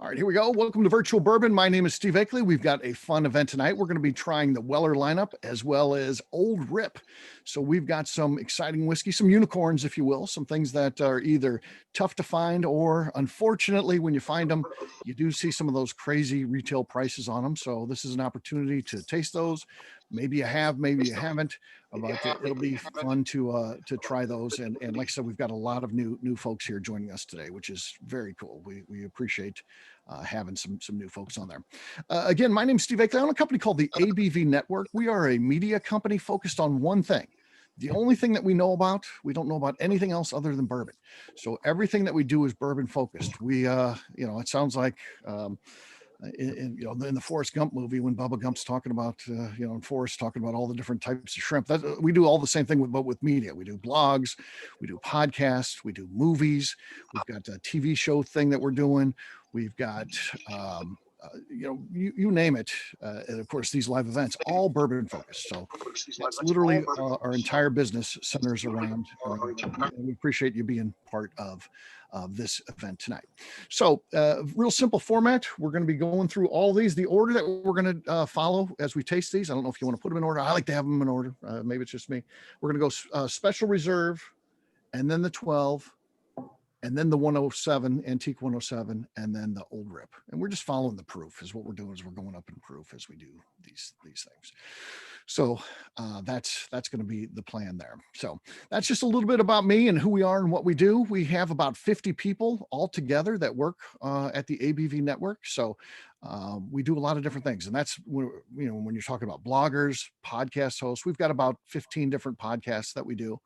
All right, here we go. Welcome to Virtual Bourbon. My name is Steve Akley. We've got a fun event tonight. We're going to be trying the Weller lineup as well as Old Rip. So we've got some exciting whiskey, some unicorns, if you will, some things that are either tough to find or unfortunately, when you find them, you do see some of those crazy retail prices on them. So this is an opportunity to taste those. Maybe you have, maybe you haven't, but it'll be fun to try those. And like I said, we've got a lot of new folks here joining us today, which is very cool. We appreciate having some new folks on there. Again, my name's Steve Akley. I own a company called the ABV Network. We are a media company focused on one thing. The only thing that we know about, we don't know about anything else other than bourbon. So everything that we do is bourbon focused. We, it sounds like, in the Forrest Gump movie, when Bubba Gump's talking about, and Forrest talking about all the different types of shrimp, we do all the same thing but with media. We do blogs, we do podcasts, we do movies. We've got a TV show thing that we're doing. We've got, you name it. And of course, these live events, all bourbon focused. So that's literally our entire business centers around. And we appreciate you being part of this event tonight. So real simple format. We're going to be going through all these. The order that we're going to follow as we taste these, I don't know if you want to put them in order. I like to have them in order. Maybe it's just me. We're going to go Special Reserve, and then the 12, and then the 107, Antique 107, and then the Old Rip. And we're just following the proof is what we're doing, is we're going up in proof as we do these things. So that's going to be the plan there. So that's just a little bit about me and who we are and what we do. We have about 50 people all together that work at the ABV Network. So we do a lot of different things. And that's, when you're talking about bloggers, podcast hosts, we've got about 15 different podcasts that we do.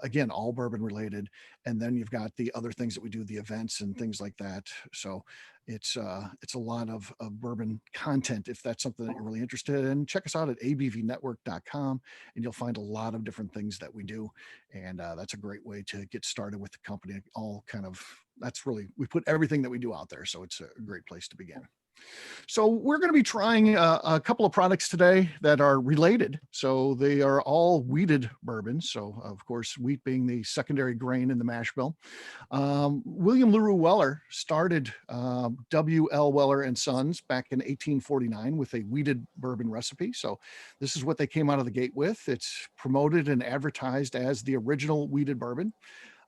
Again, all bourbon related. And then you've got the other things that we do, the events and things like that. So it's a lot of bourbon content, if that's something that you're really interested in. Check us out at abvnetwork.com, and you'll find a lot of different things that we do. And that's a great way to get started with the company. We put everything that we do out there. So it's a great place to begin. So we're going to be trying a couple of products today that are related. So they are all wheated bourbons. So of course, wheat being the secondary grain in the mash bill. William LaRue Weller started W.L. Weller and Sons back in 1849 with a wheated bourbon recipe. So this is what they came out of the gate with. It's promoted and advertised as the original wheated bourbon.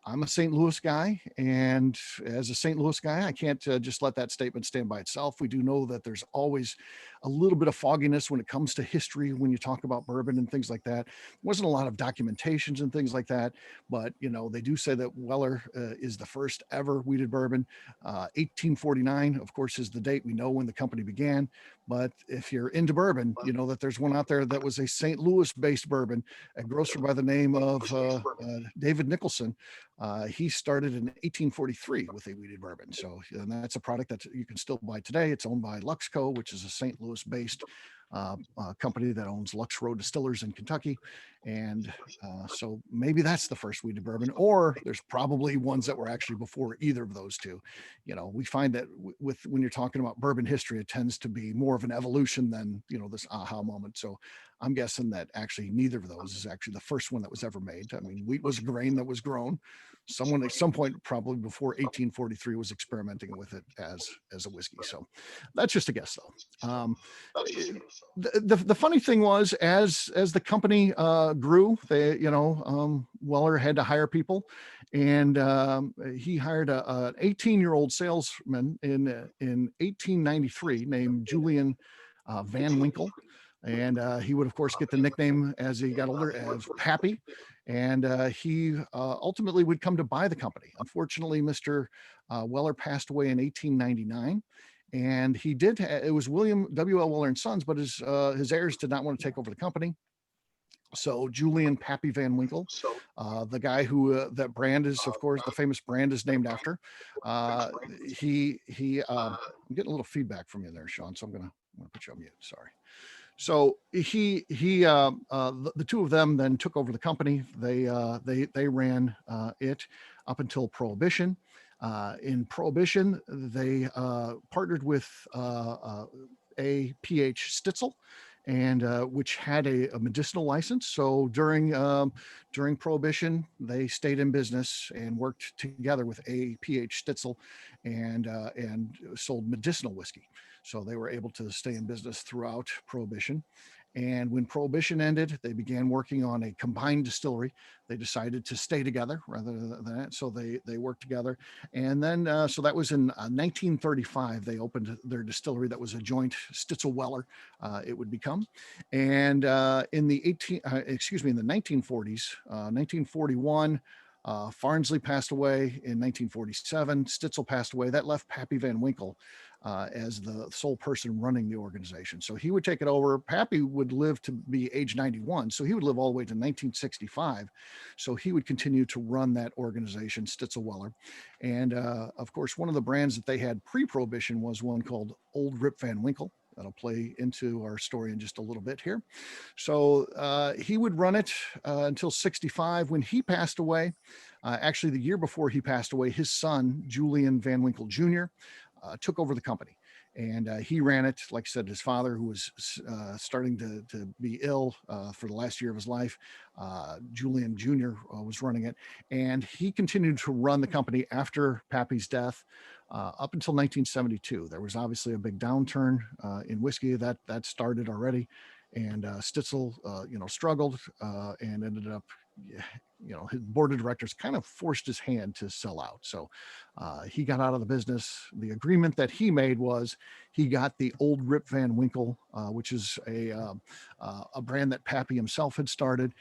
I'm a St. Louis guy, and as a St. Louis guy, I can't just let that statement stand by itself. We do know that there's always a little bit of fogginess when it comes to history when you talk about bourbon and things like that. There wasn't a lot of documentations and things like that, but they do say that Weller is the first ever wheated bourbon. 1849, of course, is the date we know when the company began. But if you're into bourbon, you know that there's one out there that was a St. Louis-based bourbon, a grocer by the name of David Nicholson. He started in 1843 with a wheated bourbon. So, and that's a product that you can still buy today. It's owned by Luxco, which is a St. Louis-based company that owns Lux Row Distillers in Kentucky. And so maybe that's the first wheated bourbon, or there's probably ones that were actually before either of those two. We find that when you're talking about bourbon history, it tends to be more of an evolution than, this aha moment. So I'm guessing that actually neither of those is actually the first one that was ever made. I mean, wheat was a grain that was grown. Someone at some point, probably before 1843, was experimenting with it as a whiskey. So that's just a guess, though. The funny thing was, as the company grew, Weller had to hire people, and he hired an 18-year-old salesman in 1893 named Julian Van Winkle. And he would, of course, get the nickname as he got older as Pappy. And he ultimately would come to buy the company. Unfortunately, Mr. Weller passed away in 1899. And he did, it was William W.L. Weller and Sons, but his heirs did not want to take over the company. So Julian Pappy Van Winkle, the guy who that brand is, of course, the famous brand is named after. I'm getting a little feedback from you there, Sean. So I'm gonna put you on mute. Sorry. So the two of them then took over the company. They ran it up until Prohibition. In Prohibition, they partnered with A.P.H. Stitzel, and which had a medicinal license. So during Prohibition, they stayed in business and worked together with A.P.H. Stitzel, and sold medicinal whiskey. So they were able to stay in business throughout Prohibition. And when Prohibition ended, they began working on a combined distillery. They decided to stay together rather than that, so they worked together. And then, so that was in 1935. They opened their distillery that was a joint Stitzel Weller. It would become, and in the in the 1940s, 1941. Farnsley passed away in 1947. Stitzel passed away. That left Pappy Van Winkle as the sole person running the organization. So he would take it over. Pappy would live to be age 91. So he would live all the way to 1965. So he would continue to run that organization, Stitzel Weller. And of course, one of the brands that they had pre-Prohibition was one called Old Rip Van Winkle. That'll play into our story in just a little bit here. So he would run it until 65. When he passed away, actually the year before he passed away, his son, Julian Van Winkle Jr., took over the company. And he ran it. Like I said, his father, who was starting to be ill for the last year of his life, Julian Jr. Was running it. And he continued to run the company after Pappy's death up until 1972. There was obviously a big downturn in whiskey that started already. And Stitzel, struggled and ended up, his board of directors kind of forced his hand to sell out. So he got out of the business. The agreement that he made was he got the Old Rip Van Winkle, which is a brand that Pappy himself had started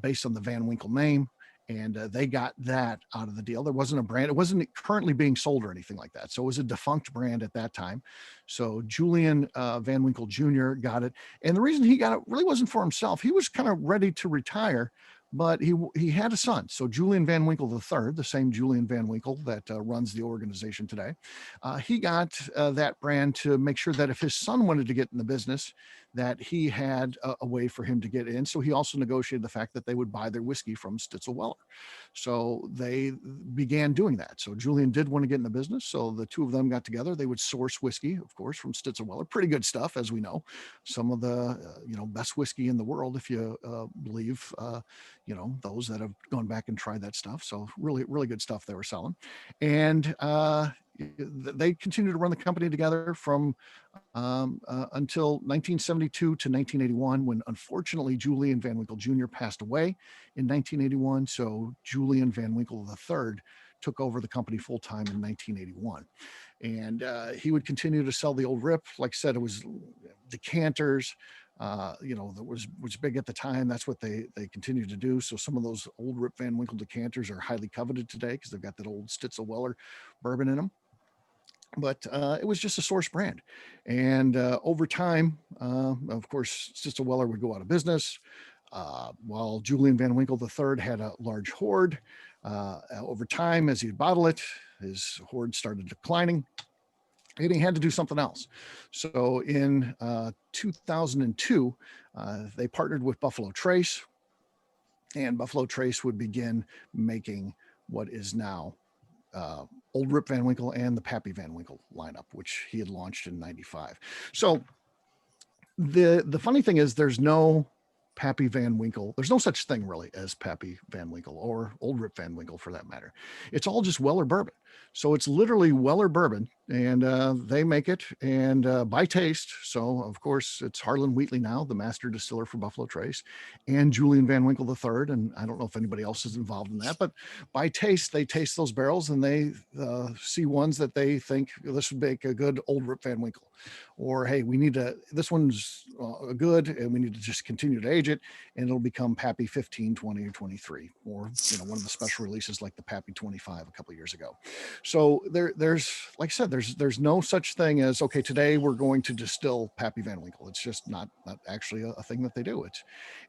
based on the Van Winkle name. And they got that out of the deal. There wasn't a brand. It wasn't currently being sold or anything like that. So it was a defunct brand at that time. So Julian Van Winkle Jr. got it. And the reason he got it really wasn't for himself. He was kind of ready to retire, but he had a son. So Julian Van Winkle III, the same Julian Van Winkle that runs the organization today, he got that brand to make sure that if his son wanted to get in the business, that he had a way for him to get in. So he also negotiated the fact that they would buy their whiskey from Stitzel Weller. So they began doing that. So Julian did want to get in the business. So the two of them got together. They would source whiskey, of course, from Stitzel Weller. Pretty good stuff, as we know. Some of the best whiskey in the world, if you believe those that have gone back and tried that stuff. So really, really good stuff they were selling. And they continued to run the company together from until 1972 to 1981, when unfortunately Julian Van Winkle Jr. passed away in 1981. So Julian Van Winkle III took over the company full time in 1981. And he would continue to sell the Old Rip. Like I said, it was decanters, that was big at the time. That's what they continue to do. So some of those Old Rip Van Winkle decanters are highly coveted today because they've got that old Stitzel Weller bourbon in them. But it was just a source brand. And over time, of course, Stitzel Weller would go out of business, while Julian Van Winkle III had a large hoard. Over time, as he'd bottle it, his hoard started declining, and he had to do something else. So in 2002, they partnered with Buffalo Trace, and Buffalo Trace would begin making what is now Old Rip Van Winkle and the Pappy Van Winkle lineup, which he had launched in '95. So the funny thing is, there's no Pappy Van Winkle. There's no such thing really as Pappy Van Winkle or Old Rip Van Winkle for that matter. It's all just Weller bourbon. So it's literally Weller bourbon, and they make it and by taste. So of course it's Harlan Wheatley now, the master distiller for Buffalo Trace, and Julian Van Winkle III. And I don't know if anybody else is involved in that, but by taste, they taste those barrels and they see ones that they think this would make a good Old Rip Van Winkle, or hey, this one's good and we need to just continue to age it, and it'll become Pappy 15, 20, or 23, or one of the special releases like the Pappy 25 a couple of years ago. So there's, like I said, there's no such thing as, okay, today we're going to distill Pappy Van Winkle. It's just not actually a thing that they do.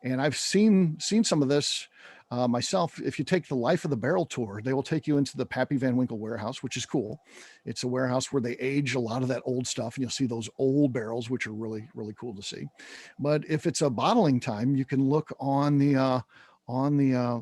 And I've seen some of this myself. If you take the Life of the Barrel tour, they will take you into the Pappy Van Winkle warehouse, which is cool. It's a warehouse where they age a lot of that old stuff, and you'll see those old barrels, which are really, really cool to see. But if it's a bottling time, you can look on the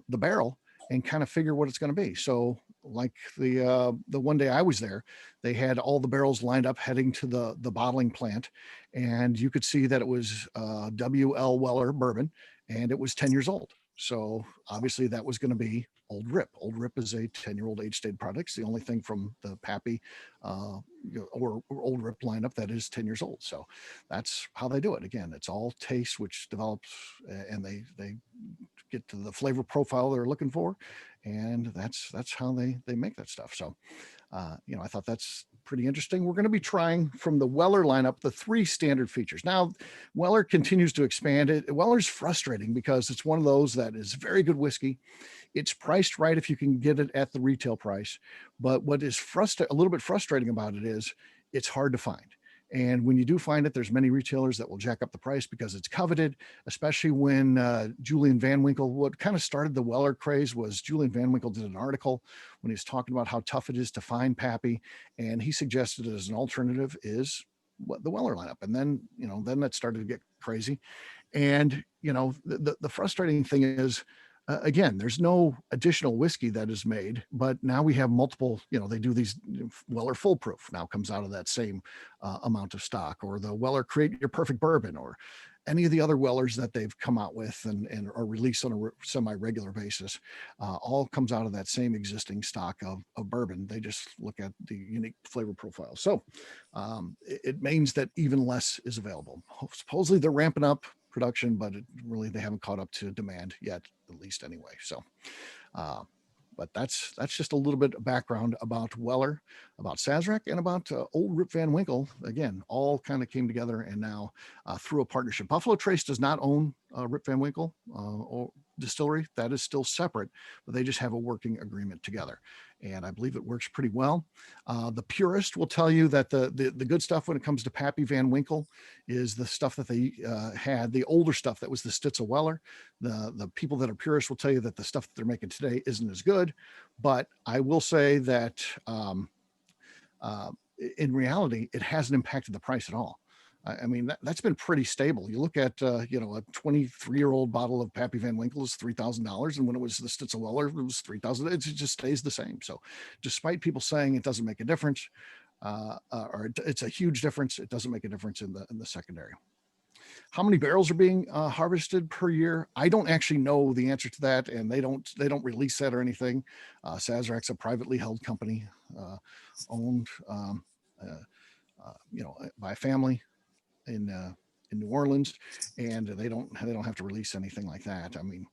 barrel and kind of figure what it's going to be. So like the one day I was there, they had all the barrels lined up heading to the bottling plant, and you could see that it was W.L. Weller bourbon, and it was 10 years old. So obviously that was going to be Old Rip. Old Rip is a 10-year-old age-stated product. It's the only thing from the Pappy or Old Rip lineup that is 10 years old. So that's how they do it. Again, it's all taste, which develops, and they get to the flavor profile they're looking for, and that's how they make that stuff. So I thought that's pretty interesting. We're going to be trying from the Weller lineup the 3 standard features. Now, Weller continues to expand it. Weller's frustrating because it's one of those that is very good whiskey. It's priced right if you can get it at the retail price. But what is a little bit frustrating about it is it's hard to find. And when you do find it, there's many retailers that will jack up the price because it's coveted, especially when Julian Van Winkle, what kind of started the Weller craze was Julian Van Winkle did an article when he was talking about how tough it is to find Pappy. And he suggested as an alternative is the Weller lineup. And then, then that started to get crazy. And, the frustrating thing is, again, there's no additional whiskey that is made, but now we have multiple, they do these Weller Full Proof now comes out of that same amount of stock, or the Weller Create Your Perfect Bourbon, or any of the other Wellers that they've come out with and are released on a semi-regular basis, all comes out of that same existing stock of bourbon. They just look at the unique flavor profile. So it means that even less is available. Supposedly they're ramping up production, but they haven't caught up to demand yet, at least anyway. So, but that's just a little bit of background about Weller, about Sazerac, and about Old Rip Van Winkle. Again, all kind of came together, and now through a partnership. Buffalo Trace does not own Rip Van Winkle or Distillery. That is still separate, but they just have a working agreement together, and I believe it works pretty well. The purist will tell you that the good stuff when it comes to Pappy Van Winkle is the stuff that they had, the older stuff that was the Stitzel Weller. The people that are purists will tell you that the stuff that they're making today isn't as good, but I will say that in reality, it hasn't impacted the price at all. I mean, that's been pretty stable. You look at, a 23-year-old bottle of Pappy Van Winkle is $3,000. And when it was the Stitzel Weller, it was $3,000. It just stays the same. So despite people saying it doesn't make a difference, or it's a huge difference, it doesn't make a difference in the secondary. How many barrels are being harvested per year? I don't actually know the answer to that, and they don't release that or anything. Sazerac's a privately held company, owned, by a family in New Orleans, and they don't have to release anything like that. I mean,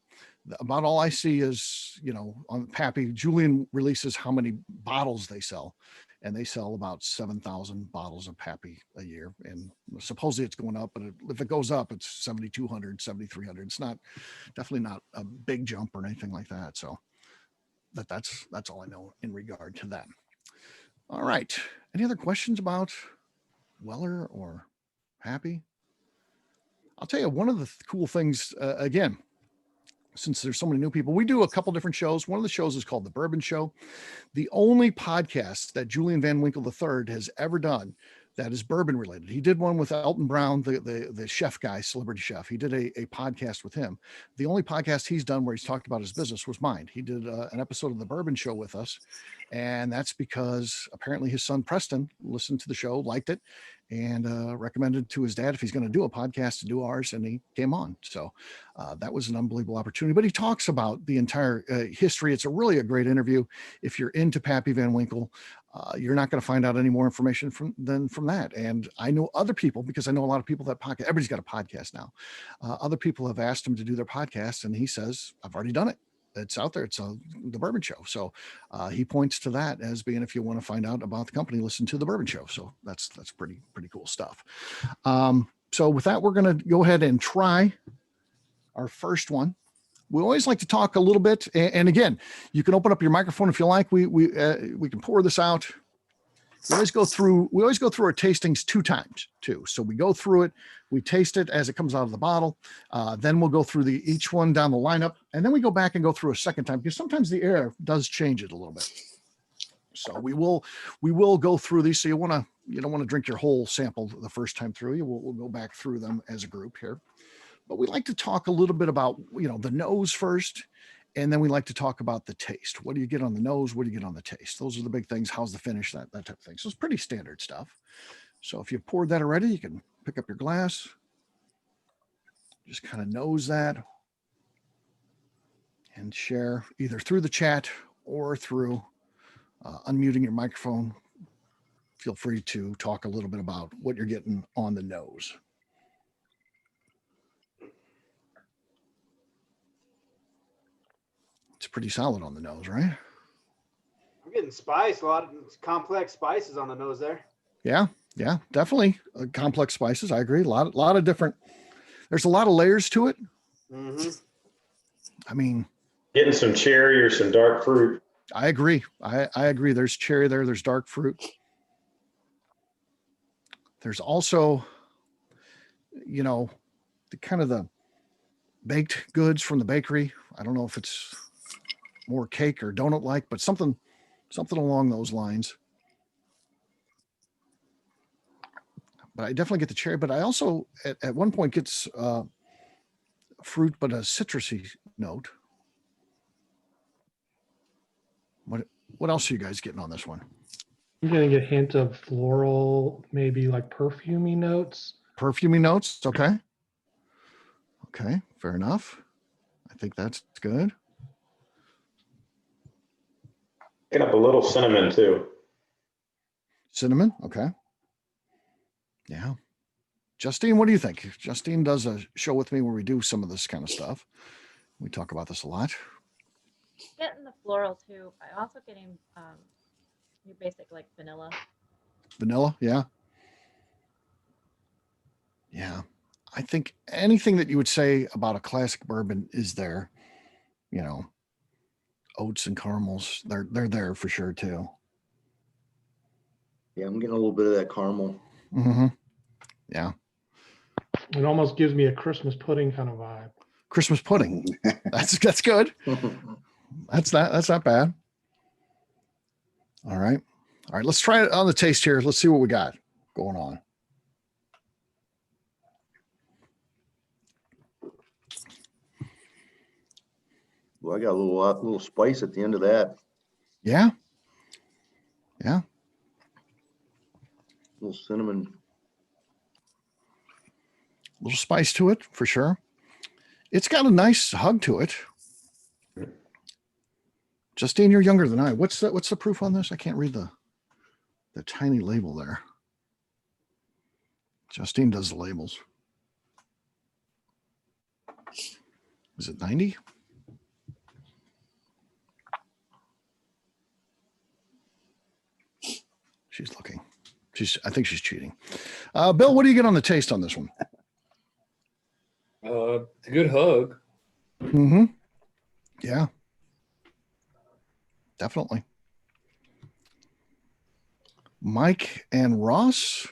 about all I see is, on Pappy, Julian releases how many bottles they sell, and they sell about 7,000 bottles of Pappy a year. And supposedly it's going up, but if it goes up, it's 7,200, 7,300. It's definitely not a big jump or anything like that. So that's all I know in regard to that. All right. Any other questions about Weller or Pappy? I'll tell you, one of the cool things, again, since there's so many new people, we do a couple different shows. One of the shows is called The Bourbon Show. The only podcast that Julian Van Winkle III has ever done that is bourbon related. He did one with Elton Brown, the chef guy, celebrity chef. He did a podcast with him. The only podcast he's done where he's talked about his business was mine. He did an episode of The Bourbon Show with us. And that's because apparently his son Preston listened to the show, liked it, and recommended to his dad if he's going to do a podcast to do ours, and he came on. So that was an unbelievable opportunity. But he talks about the entire history. It's really a great interview. If you're into Pappy Van Winkle, you're not going to find out any more information from that. And I know other people, because I know a lot of people that podcast. Everybody's got a podcast now. Other people have asked him to do their podcast, and he says, "I've already done it. It's out there. It's The Bourbon Show." So he points to that as being, if you want to find out about the company, listen to The Bourbon Show. So that's pretty cool stuff. So with that, we're going to go ahead and try our first one. We always like to talk a little bit, and again, you can open up your microphone if you like. We can pour this out. We always go through our tastings 2 times too. So we go through it, we taste it as it comes out of the bottle. Then we'll go through each one down the lineup, and then we go back and go through a second time, because sometimes the air does change it a little bit. So we will go through these. So you don't want to drink your whole sample the first time through. We'll go back through them as a group here. But we like to talk a little bit about, the nose first, And then we like to talk about the taste. What do you get on the nose? What do you get on the taste? Those are the big things. How's the finish? That type of thing. So it's pretty standard stuff. So if you've poured that already, you can pick up your glass. Just kind of nose that and share either through the chat or through unmuting your microphone. Feel free to talk a little bit about what you're getting on the nose. It's pretty solid on the nose, right? I'm getting spice, a lot of complex spices on the nose there. Yeah, definitely complex spices. I agree. A lot of different. There's a lot of layers to it. Mm-hmm. I mean, getting some cherry or some dark fruit. I agree. I agree. There's cherry there. There's dark fruit. There's also, the kind of the baked goods from the bakery. I don't know if it's more cake or donut like, but something along those lines. But I definitely get the cherry, but I also at one point gets fruit, but a citrusy note. What else are you guys getting on this one? I'm getting a hint of floral, maybe like perfumey notes. Perfumey notes. Okay. Fair enough. I think that's good. Picking up a little cinnamon too. Cinnamon. Okay. Yeah. Justine, what do you think? Justine does a show with me where we do some of this kind of stuff. We talk about this a lot. Getting the floral too. I'm also getting your basic like vanilla. Vanilla, yeah. I think anything that you would say about a classic bourbon is there. Oats and caramels, they're there for sure too. Yeah, I'm getting a little bit of that caramel. Mm-hmm. Yeah. It almost gives me a Christmas pudding kind of vibe. Christmas pudding. That's good. That's not bad. All right. Let's try it on the taste here. Let's see what we got going on. Well, I got a little spice at the end of that. Yeah. A little cinnamon. A little spice to it for sure. It's got a nice hug to it. Justine, you're younger than I. What's the proof on this? I can't read the tiny label there. Justine does the labels. Is it 90? She's looking. I think she's cheating. Bill, what do you get on the taste on this one? A good hug. Mm-hmm. Yeah. Definitely. Mike and Ross,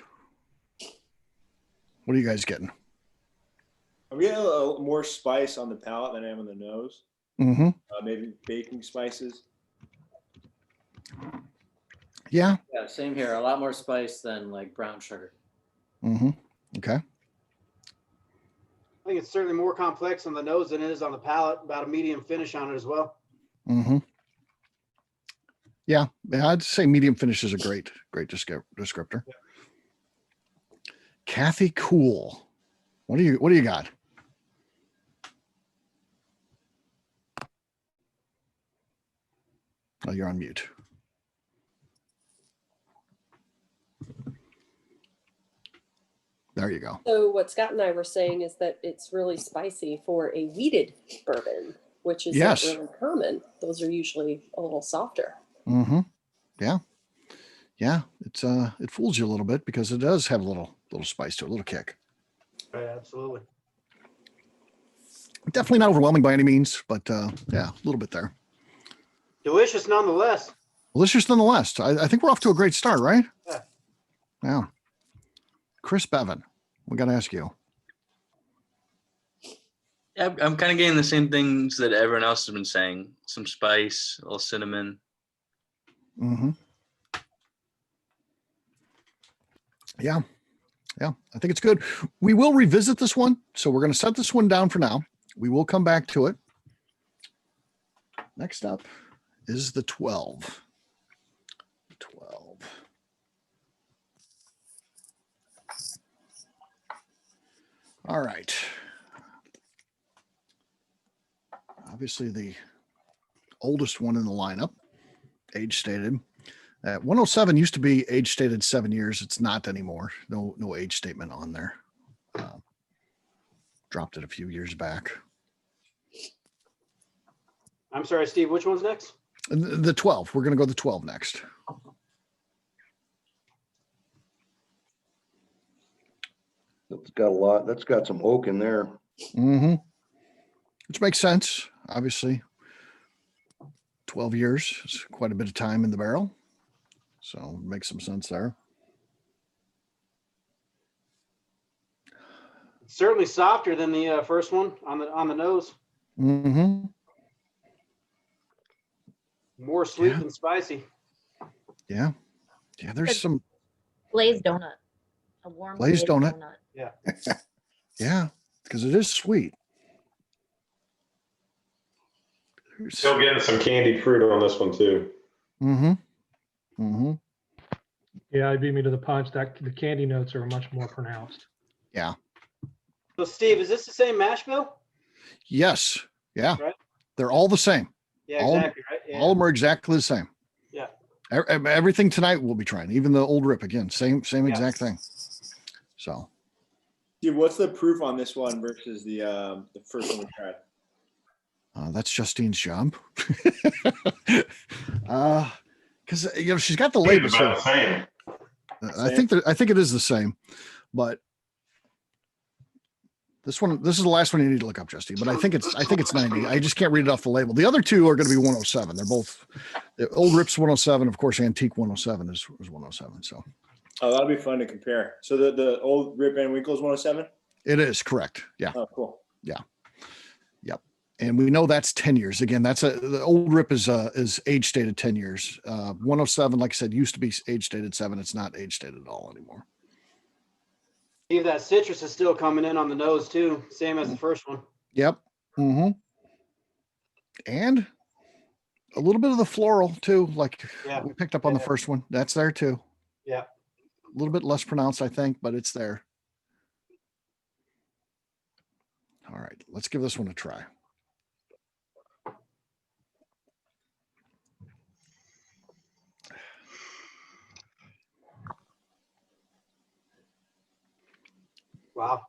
what are you guys getting? I'm getting a little more spice on the palate than I am on the nose. Mm-hmm. Maybe baking spices. Yeah. Yeah, same here. A lot more spice than like brown sugar. Mm-hmm. Okay. I think it's certainly more complex on the nose than it is on the palate. About a medium finish on it as well. Mm-hmm. Yeah, I'd say medium finish is a great descriptor. Yeah. Kathy Cool, what do you got? Oh, you're on mute. There you go. So what Scott and I were saying is that it's really spicy for a wheated bourbon, which is not really common. Those are usually a little softer. Mm-hmm. Yeah. It fools you a little bit because it does have a little spice to it, a little kick. Yeah, absolutely. Definitely not overwhelming by any means, but yeah, a little bit there. Delicious nonetheless. Delicious nonetheless. I think we're off to a great start, right? Yeah. Yeah. Chris Bevan, we got to ask you. Yeah, I'm kind of getting the same things that everyone else has been saying. Some spice, a little cinnamon. Mm-hmm. Yeah. I think it's good. We will revisit this one. So we're going to set this one down for now. We will come back to it. Next up is the 12. 12. All right. Obviously the oldest one in the lineup, age stated. 107 used to be age stated 7 years. It's not anymore. No age statement on there. Dropped it a few years back. I'm sorry, Steve, which one's next? The 12. We're going to go the 12 next. It's got a lot. That's got some oak in there. Mm-hmm. Which makes sense, obviously. 12 years is quite a bit of time in the barrel. So it makes some sense there. It's certainly softer than the first one on the nose. Mm-hmm. More sweet Yeah. than spicy. Yeah. Yeah, there's some glazed donut. A warm glazed donut. Yeah. Yeah, because it is sweet. Still getting some candied fruit on this one too. Mm-hmm. Mm-hmm. Yeah, I beat me to the punch. That the candy notes are much more pronounced. Yeah. So, Steve, is this the same mash bill? Yes. Yeah. Right. They're all the same. Yeah, All- exactly. Right. Yeah. All of them are exactly the same. Yeah. Everything tonight we'll be trying. Even the old Rip again. Same exact thing. So Steve, what's the proof on this one versus the first one we tried? that's Justine's job. Because she's got the label. It's about the same. I think it is the same, but this is the last one you need to look up, Justine. But I think it's 90. I just can't read it off the label. The other two are going to be 107. They're both the old Rip's 107. Of course, Antique 107 is 107. So Oh, that'll be fun to compare. So the old Rip Van Winkle is 107? it is correct. Yeah. Oh, cool. Yep. And we know that's 10 years. Again, the old Rip is age stated 10 years. 107, like I said, used to be age stated 7. It's not age stated at all anymore. Steve, that citrus is still coming in on the nose too, same as the first one. Yep. Mm-hmm. And a little bit of the floral too, like Yeah. we picked up on the first one. That's there too. Yeah. A little bit less pronounced, I think, but it's there. All right, let's give this one a try. Wow.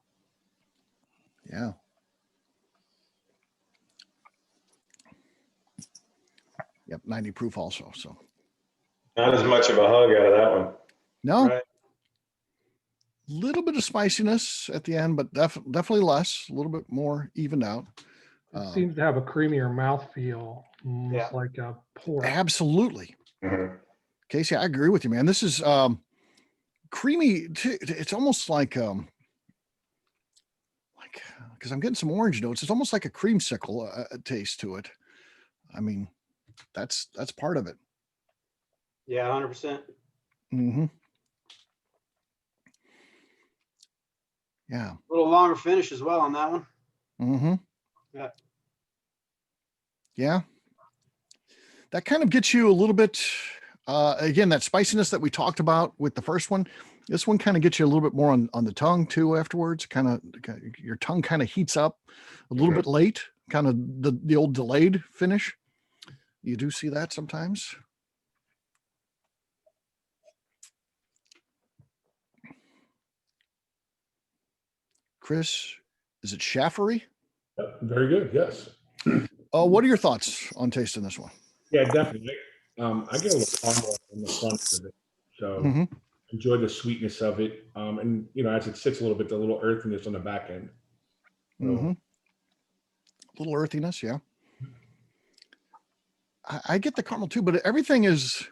Yeah. Yep, 90 proof also. So Not as much of a hug out of that one. no, Right. little bit of spiciness at the end, but definitely less, a little bit more evened out. It seems to have a creamier mouthfeel, almost Yeah. like a pork. Absolutely. Mhm. Casey, I agree with you, man. This is creamy. It's almost like because I'm getting some orange notes. It's almost like a creamsicle taste to it. I mean, that's part of it. Yeah, 100%. Mm-hmm. Yeah. A little longer finish as well on that one. Mm-hmm. Yeah. Yeah. That kind of gets you a little bit, again, that spiciness that we talked about with the first one. This one kind of gets you a little bit more on the tongue too afterwards. Kind of your tongue kind of heats up a little bit late, kind of the old delayed finish. You do see that sometimes. Chris, is it Schaffery? Yep, very good. Yes. What are your thoughts on tasting this one? Yeah, definitely. I get a little caramel on the front of it, so Mhm. enjoy the sweetness of it. And as it sits a little bit, the little earthiness on the back end. So, Mhm. Little earthiness, yeah. I get the caramel too, but everything it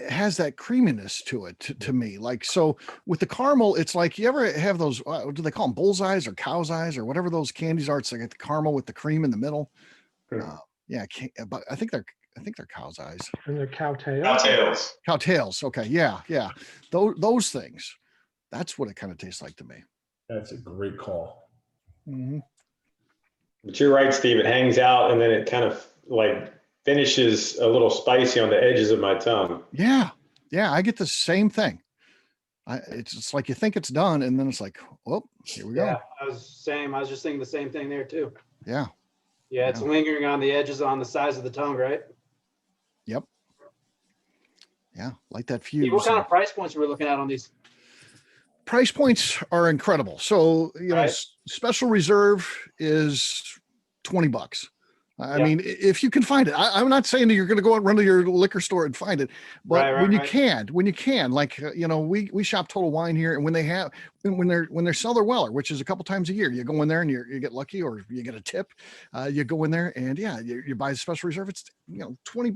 has that creaminess to it to me. Like, so with the caramel, it's like, you ever have those, do they call them bullseyes or cow's eyes or whatever those candies are? It's like the caramel with the cream in the middle. Yeah, but I think they're cow's eyes. And the cow tail. Cocktails. Cow tails. Okay. Yeah. Yeah. Those things. That's what it kind of tastes like to me. that's a great call. Mm-hmm. But you're right, Steve. It hangs out and then it kind of like finishes a little spicy on the edges of my tongue. Yeah. Yeah. I get the same thing. It's just like you think it's done, and then it's like, oh, here we go. Yeah, I was just thinking the same thing there too. Yeah. Yeah, it's lingering on the edges on the sides of the tongue, right? Yep. Yeah, like that fuse. What kind of price points are we looking at on these? Price points are incredible. So, you know, Right. special reserve is $20. I mean, if you can find it, I'm not saying that you're going to go and run to your liquor store and find it, but when you can, like, you know, we shop Total Wine here, and when they sell their Weller, which is a couple times a year, you go in there and you get lucky, or you get a tip, you go in there and you buy a special reserve. It's, you know, $20.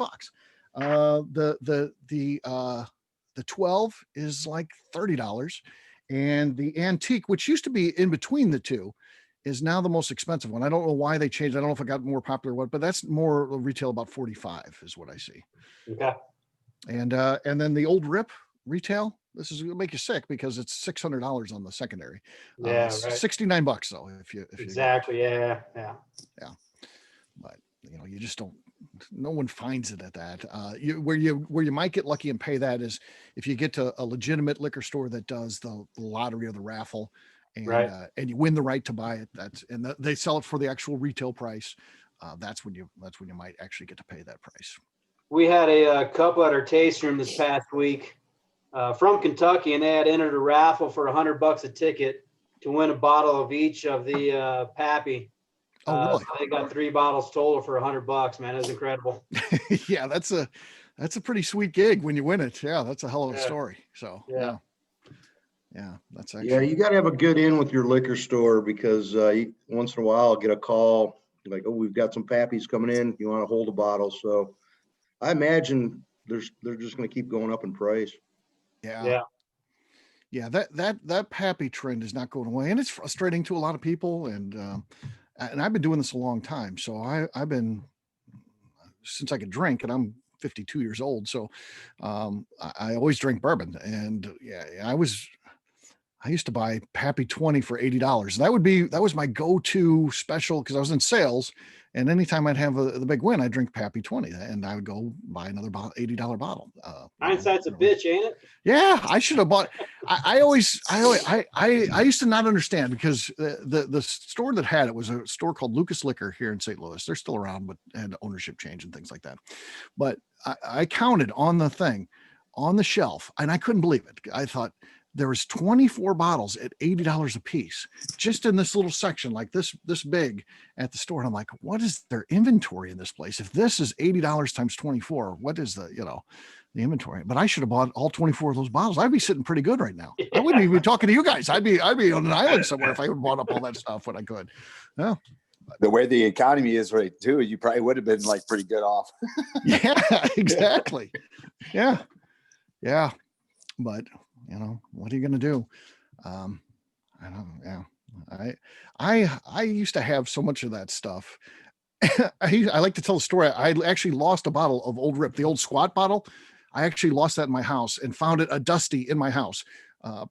The 12 is like $30, and the antique, which used to be in between the two, is now the most expensive one. I don't know why they changed. I don't know if it got more popular, but that's more retail, about 45 is what I see. Okay. And then the old Rip retail, this is gonna make you sick because it's $600 on the secondary. Yeah, right. $69 though. If you Exactly. Yeah. But you know, you just don't. No one finds it at that. Where you might get lucky and pay that is if you get to a legitimate liquor store that does the lottery or the raffle, and and you win the right to buy it. They sell it for the actual retail price. That's when you might actually get to pay that price. We had a couple at our taste room this past week from Kentucky, and they had entered a raffle for $100 a ticket to win a bottle of each of the Pappy. Oh, really? So they got 3 bottles total for $100, man. It was incredible. Yeah, that's a pretty sweet gig when you win it. Yeah, that's a hell of a story. So yeah, that's actually. Yeah, you got to have a good in with your liquor store, because once in a while I'll get a call like, oh, we've got some Pappies coming in. You want to hold a bottle? So I imagine they're just going to keep going up in price. Yeah. That Pappy trend is not going away, and it's frustrating to a lot of people. And I've been doing this a long time, so I've been since I could drink, and I'm 52 years old. So I always drink bourbon, and I used to buy Pappy 20 for $80. That was my go-to special, because I was in sales, and anytime I'd have the big win, I'd drink Pappy 20, and I would go buy another $80 bottle. Hindsight's a bitch, ain't it? Yeah, I should have bought. I used to not understand, because the store that had it was a store called Lucas Liquor here in St. Louis. They're still around, but had ownership change and things like that. But I counted on the thing on the shelf, and I couldn't believe it. I thought there was 24 bottles at $80 a piece, just in this little section, like this big at the store. And I'm like, what is their inventory in this place? If this is $80 times 24, what is the inventory? But I should have bought all 24 of those bottles. I'd be sitting pretty good right now. I wouldn't even be talking to you guys. I'd be on an island somewhere if I would have bought up all that stuff when I could. Yeah. The way the economy is right too, you probably would have been like pretty good off. Yeah, exactly. Yeah. But what are you going to do? I don't know. Yeah. I used to have so much of that stuff. I like to tell a story. I actually lost a bottle of Old Rip, the old squat bottle. I actually lost that in my house and found it a dusty in my house,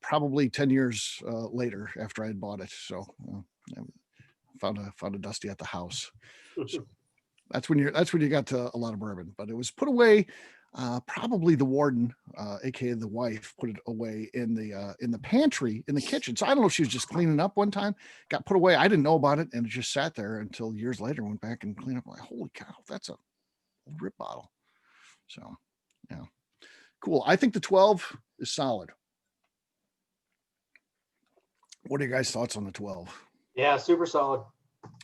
probably 10 years later after I had bought it. So found a dusty at the house. So that's when you got to a lot of bourbon, but it was put away. Probably the warden, aka the wife, put it away in the pantry in the kitchen. So I don't know if she was just cleaning up one time, got put away. I didn't know about it, and it just sat there until years later. Went back and cleaned up. Like, holy cow, that's a Rip bottle. So yeah, cool. I think the 12 is solid. What are your guys' thoughts on the 12? Yeah, super solid.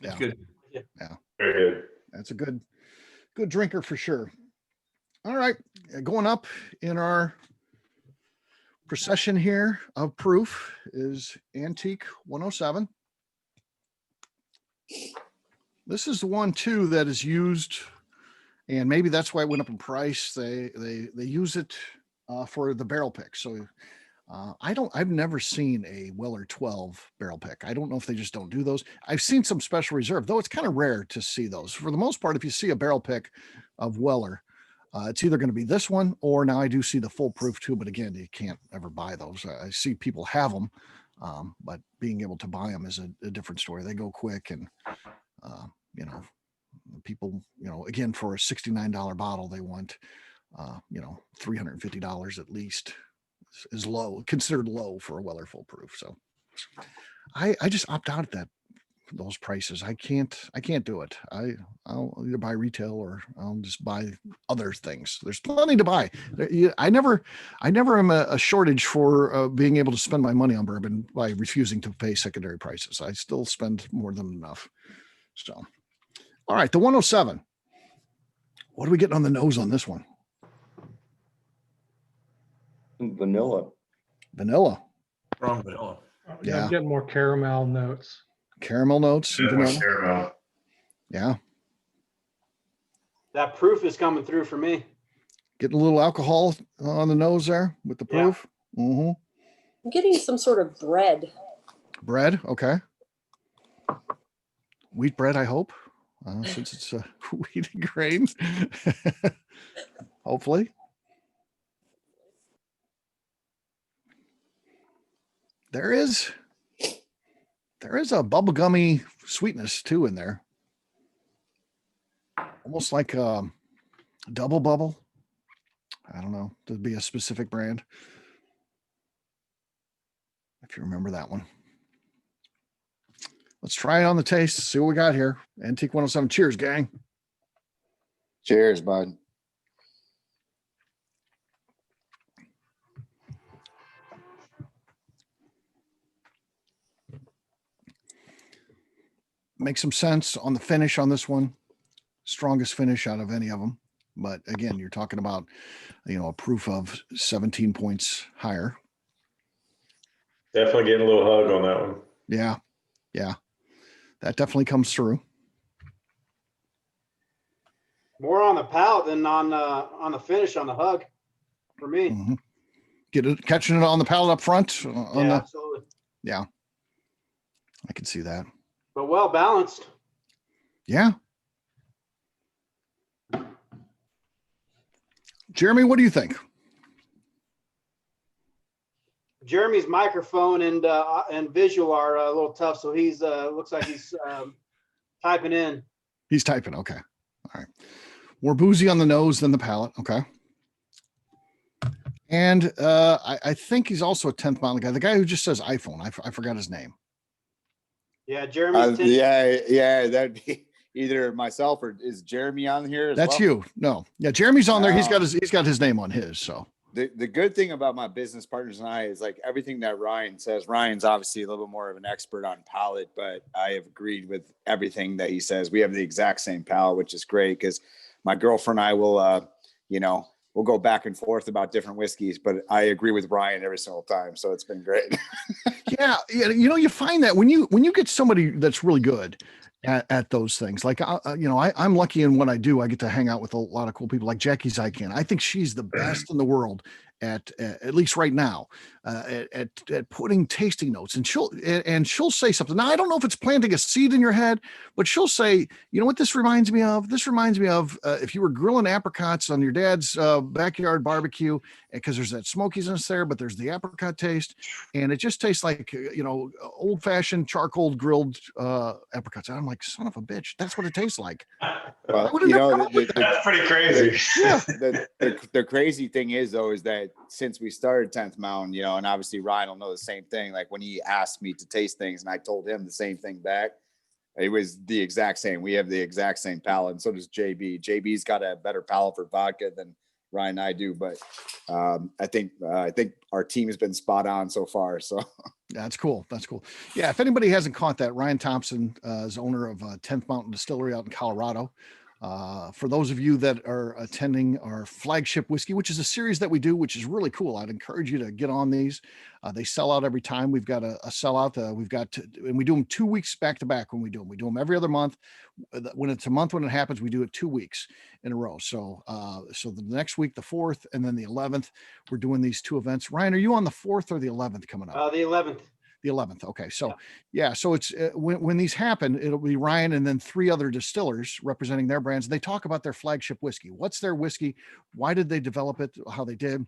Yeah, Good. Yeah, Very good. that's a good drinker for sure. All right, going up in our procession here of proof is Antique 107. This is the one too that is used, and maybe that's why it went up in price. They use it for the barrel pick. So I've never seen a Weller 12 barrel pick. I don't know if they just don't do those. I've seen some special reserve, though it's kind of rare to see those. For the most part, if you see a barrel pick of Weller, it's either going to be this one, or now I do see the full proof too, but again, you can't ever buy those. I see people have them, but being able to buy them is a different story. They go quick, and People, again, for a $69 bottle, they want, $350 at least is low, considered low for a Weller Full Proof. So I just opt out at those prices. I can't do it. I'll either buy retail or I'll just buy other things. There's plenty to buy. I never am a shortage for being able to spend my money on bourbon by refusing to pay secondary prices. I still spend more than enough. So, all right, the 107. What are we getting on the nose on this one? Vanilla. Wrong vanilla. Yeah, I'm getting more caramel notes. Caramel notes. Caramel. Yeah. That proof is coming through for me. Getting a little alcohol on the nose there with the proof. Yeah. Mm-hmm. I'm getting some sort of bread. Bread. Okay. Wheat bread, I hope, since it's wheat grain. Hopefully. There is a bubblegummy sweetness too in there. Almost like double bubble. I don't know. There'd be a specific brand. If you remember that one. Let's try it on the taste. See what we got here. Antique 107. Cheers, gang. Cheers, bud. Makes some sense on the finish on this one. Strongest finish out of any of them. But again, you're talking about, a proof of 17 points higher. Definitely getting a little hug on that one. Yeah. That definitely comes through. More on the palate than on the finish on the hug for me. Mm-hmm. Catching it on the palate up front. Absolutely. Yeah. I can see that. But well balanced. Yeah. Jeremy, what do you think? Jeremy's microphone and visual are a little tough, so he's looks like he's typing in. He's typing. Okay. All right. More boozy on the nose than the palate. Okay. And I think he's also a 10th mountain guy. The guy who just says iPhone. I forgot his name. Yeah, Jeremy's yeah, that'd be either myself or is Jeremy on here? That's you. No. Yeah, Jeremy's on there. He's got his name on his. So the good thing about my business partners and I is like everything that Ryan says. Ryan's obviously a little bit more of an expert on palate, but I have agreed with everything that he says. We have the exact same palate, which is great because my girlfriend and I will, we'll go back and forth about different whiskeys, but I agree with Ryan every single time. So it's been great. Yeah. You find that when you get somebody that's really good at those things, like, I'm lucky in what I do. I get to hang out with a lot of cool people like Jackie Zykan. I think she's the best in the world at least right now, at putting tasting notes, and she'll say something. Now, I don't know if it's planting a seed in your head, but she'll say, you know what this reminds me of? This reminds me of if you were grilling apricots on your dad's backyard barbecue, because there's that smokiness there, but there's the apricot taste, and it just tastes like, old fashioned charcoal grilled apricots. And I'm like, son of a bitch, that's what it tastes like. Well, that's pretty crazy. Yeah. The crazy thing is though, is that since we started 10th Mountain, and obviously Ryan will know the same thing. Like when he asked me to taste things and I told him the same thing back, it was the exact same. We have the exact same palate. And so does JB. JB's got a better palate for vodka than Ryan and I do. But I think our team has been spot on so far. So that's cool. That's cool. Yeah. If anybody hasn't caught that, Ryan Thompson is owner of 10th Mountain Distillery out in Colorado. For those of you that are attending our flagship whiskey, which is a series that we do, which is really cool, I'd encourage you to get on these. They sell out every time. We've got a sellout. And we do them 2 weeks back to back when we do them. We do them every other month. When it's a month, when it happens, we do it 2 weeks in a row. So the next week, the 4th, and then the 11th, we're doing these two events. Ryan, are you on the 4th or the 11th coming up? The 11th. The 11th. Okay. So yeah. So it's when these happen, it'll be Ryan and then 3 other distillers representing their brands. They talk about their flagship whiskey. What's their whiskey? Why did they develop it? How they did.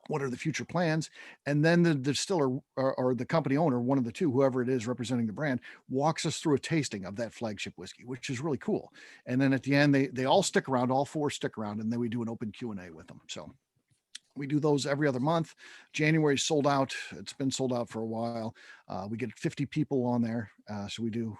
what are the future plans? And then the distiller or the company owner, one of the two, whoever it is representing the brand, walks us through a tasting of that flagship whiskey, which is really cool. And then at the end, they all stick around, all four stick around, and then we do an open Q&A with them. So we do those every other month. January sold out. It's been sold out for a while. We get 50 people on there. So we do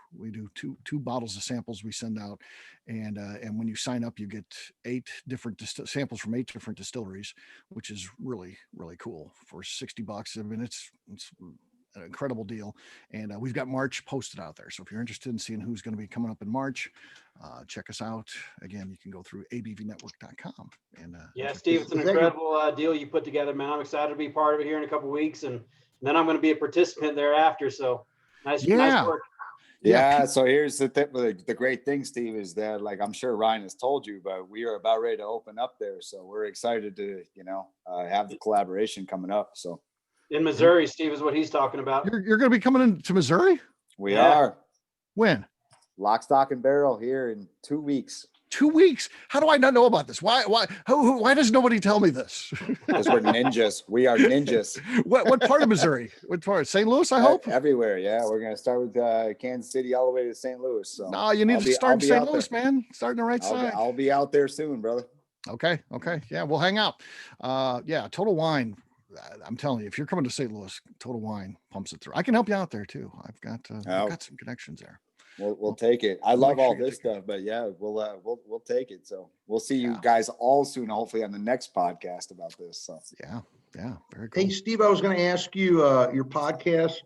two bottles of samples we send out. And when you sign up, you get 8 different samples from 8 different distilleries, which is really, really cool for $60. I mean, it's an incredible deal. And we've got March posted out there. So if you're interested in seeing who's going to be coming up in March, check us out. Again, you can go through abvnetwork.com. And yeah, Steve, it's an incredible deal you put together, man. I'm excited to be part of it here in a couple of weeks, and then I'm going to be a participant thereafter. So nice work. Yeah. So here's the great thing, Steve, is that, like, I'm sure Ryan has told you, but we are about ready to open up there. So we're excited to, have the collaboration coming up. So in Missouri, Steve, is what he's talking about. You're going to be coming into Missouri? We are. When? Lock, stock, and barrel here in 2 weeks. 2 weeks? How do I not know about this? Why does nobody tell me this? Because we're ninjas. We are ninjas. What part of Missouri? What part? St. Louis, I hope? Everywhere, yeah. We're going to start with Kansas City all the way to St. Louis. So no, you need to start in St. Louis, man. Start in the right side. I'll be out there soon, brother. Okay. Yeah, we'll hang out. Total Wine. I'm telling you, if you're coming to St. Louis, Total Wine pumps it through. I can help you out there too. I've got some connections there. We'll take it. I love all this stuff, but yeah, we'll take it. So we'll see you guys all soon, hopefully on the next podcast about this. So yeah, very cool. Hey, Steve, I was going to ask you your podcast.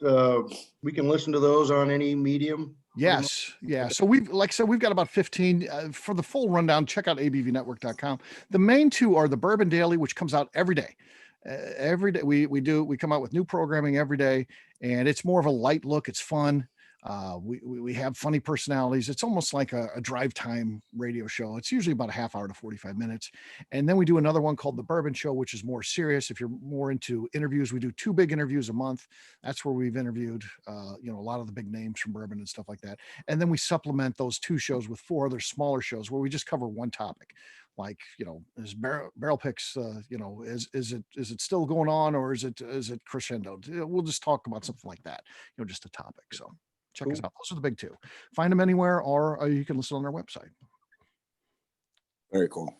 We can listen to those on any medium. Yes. Yeah. So we've got about 15 for the full rundown. Check out abvnetwork.com. The main two are the Bourbon Daily, which comes out every day. Every day we come out with new programming every day, and it's more of a light look. It's fun. We have funny personalities. It's almost like a drive time radio show. It's usually about a half hour to 45 minutes. And then we do another one called the Bourbon Show, which is more serious. If you're more into interviews, we do 2 big interviews a month. That's where we've interviewed, a lot of the big names from bourbon and stuff like that. And then we supplement those 2 shows with 4 other smaller shows where we just cover one topic. Like, is barrel picks, is it still going on, or is it crescendo? We'll just talk about something like that, just a topic. So check us out. Those are the big 2. Find them anywhere, or you can listen on our website. Very cool.